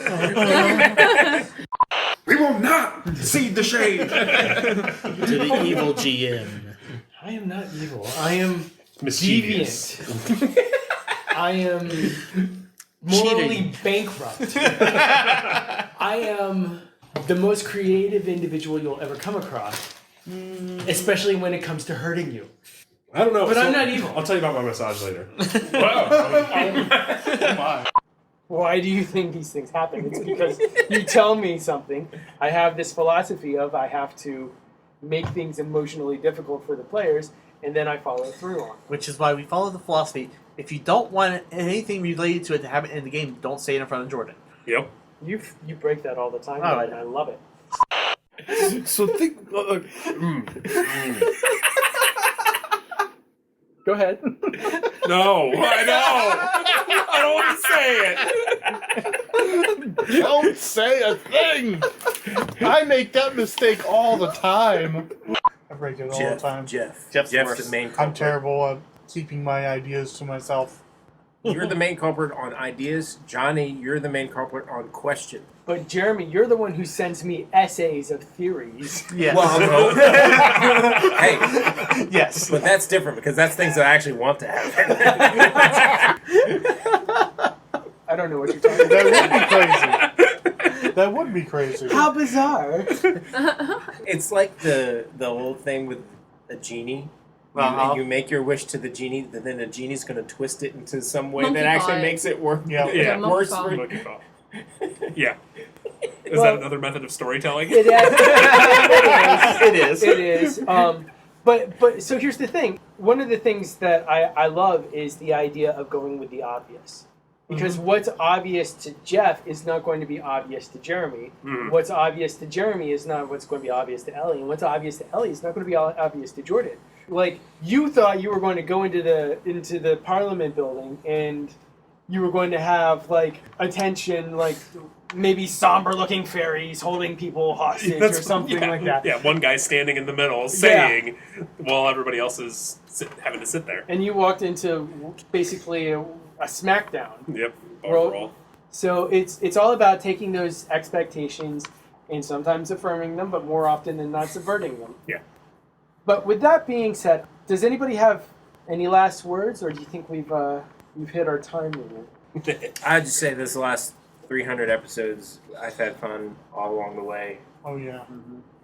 We will not cede the shade to the evil GM. I am not evil. I am mischievous. Deviant. I am morally bankrupt. I am the most creative individual you'll ever come across, especially when it comes to hurting you. I don't know. But I'm not evil. I'll tell you about my massage later. Why do you think these things happen? It's because you tell me something. I have this philosophy of I have to make things emotionally difficult for the players, and then I follow through on it. Which is why we follow the philosophy. If you don't want anything related to it to happen in the game, don't say it in front of Jordan. Yep. You break that all the time, Oh, and I love it. So think... Go ahead. No, I know. I don't want to say it. Don't say a thing. I make that mistake all the time. I break it all the time. Jeff's worse. the main culprit. I'm terrible at keeping my ideas to myself. You're the main culprit on ideas. Johnny, you're the main culprit on question. But Jeremy, you're the one who sends me essays of theories. Yes. Well, hey, yes. But that's different because that's things that I actually want to happen. I don't know what you're talking about. That would be crazy. That would be crazy. How bizarre. It's like the whole thing with a genie. You make your wish to the genie, then the genie's going to twist it into some way Monkey that actually pie. makes it work. Yeah. Worse. Monkey pie. Yeah. Is Well, that another method of storytelling? It is. It is. But so here's the thing. One of the things that I love is the idea of going with the obvious. Because what's obvious to Jeff is not going to be obvious to Jeremy. What's obvious to Jeremy is not what's going to be obvious to Ellie. And what's obvious to Ellie is not going to be obvious to Jordan. Like, you thought you were going to go into the Parliament building and you were going to have like attention, like maybe somber-looking fairies holding people hostage or something like that. Yeah, one guy standing in the middle saying, while everybody else is having to sit there. And you walked into basically a smackdown. Yep. Roll. So it's all about taking those expectations and sometimes affirming them, but more often than not subverting them. Yeah. But with that being said, does anybody have any last words, or do you think we've hit our time limit? I'd just say this last 300 episodes, I've had fun all along the way. Oh, yeah.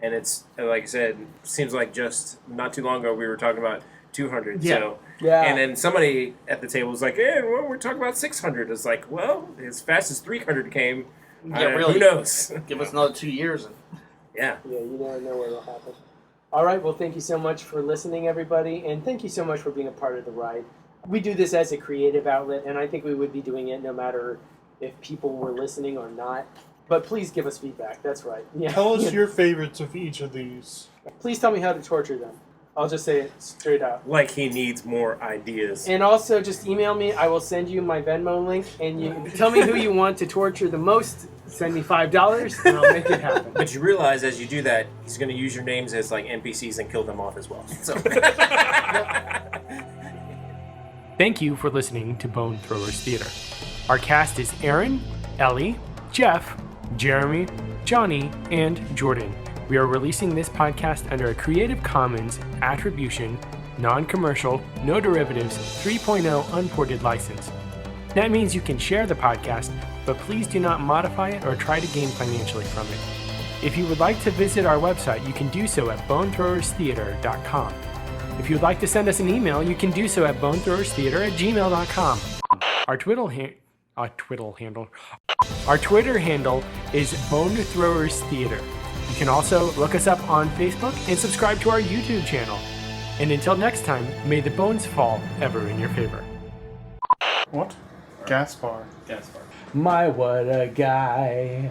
And it's, like I said, seems like just not too long ago we were talking about 200. Yeah. So, Yeah. And then somebody at the table was like, "Hey, well, we're talking about 600." It's like, well, as fast as 300 came, really. who knows? Give us another 2 years. And... Yeah. Yeah, you never know what will happen. All right, well, thank you so much for listening, everybody, and thank you so much for being a part of the ride. We do this as a creative outlet, and I think we would be doing it no matter if people were listening or not. But please give us feedback. That's right. Yeah. Tell us your favorites of each of these. Please tell me how to torture them. I'll just say it straight out. Like he needs more ideas. And also, just email me. I will send you my Venmo link, and you tell me who you want to torture the most. Send me $5, and I'll make it happen. But you realize as you do that, he's going to use your names as like NPCs and kill them off as well. So. Thank you for listening to Bone Throwers Theater. Our cast is Aaron, Ellie, Jeff, Jeremy, Johnny, and Jordan. We are releasing this podcast under a Creative Commons Attribution, Non-Commercial, No Derivatives 3.0 Unported license. That means you can share the podcast, but please do not modify it or try to gain financially from it. If you would like to visit our website, you can do so at bonethrowerstheater.com. If you would like to send us an email, you can do so at bonethrowerstheater@gmail.com. Our Twitter handle is Bone Throwers Theater. You can also look us up on Facebook and subscribe to our YouTube channel. And until next time, may the bones fall ever in your favor. What? Gaspar. Gaspar. My, what a guy.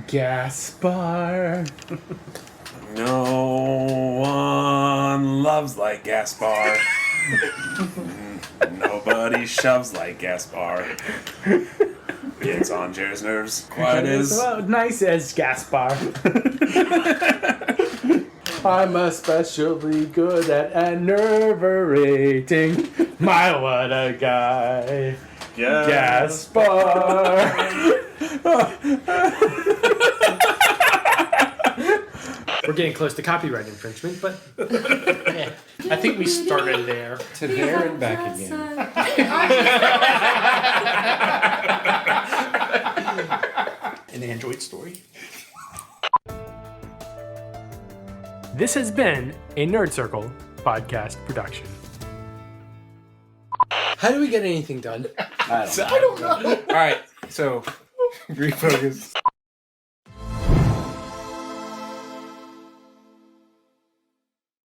Gaspar. No one loves like Gaspar. Nobody shoves like Gaspar. Gets on Jer's nerves. Quiet as... Nice as Gaspar. I'm especially good at enervating. My, what a guy. Gaspar. We're getting close to copyright infringement, but I think we started there. To there and back again. An Android story. This has been a Nerd Circle podcast production. How do we get anything done? I don't know. All right, so refocus.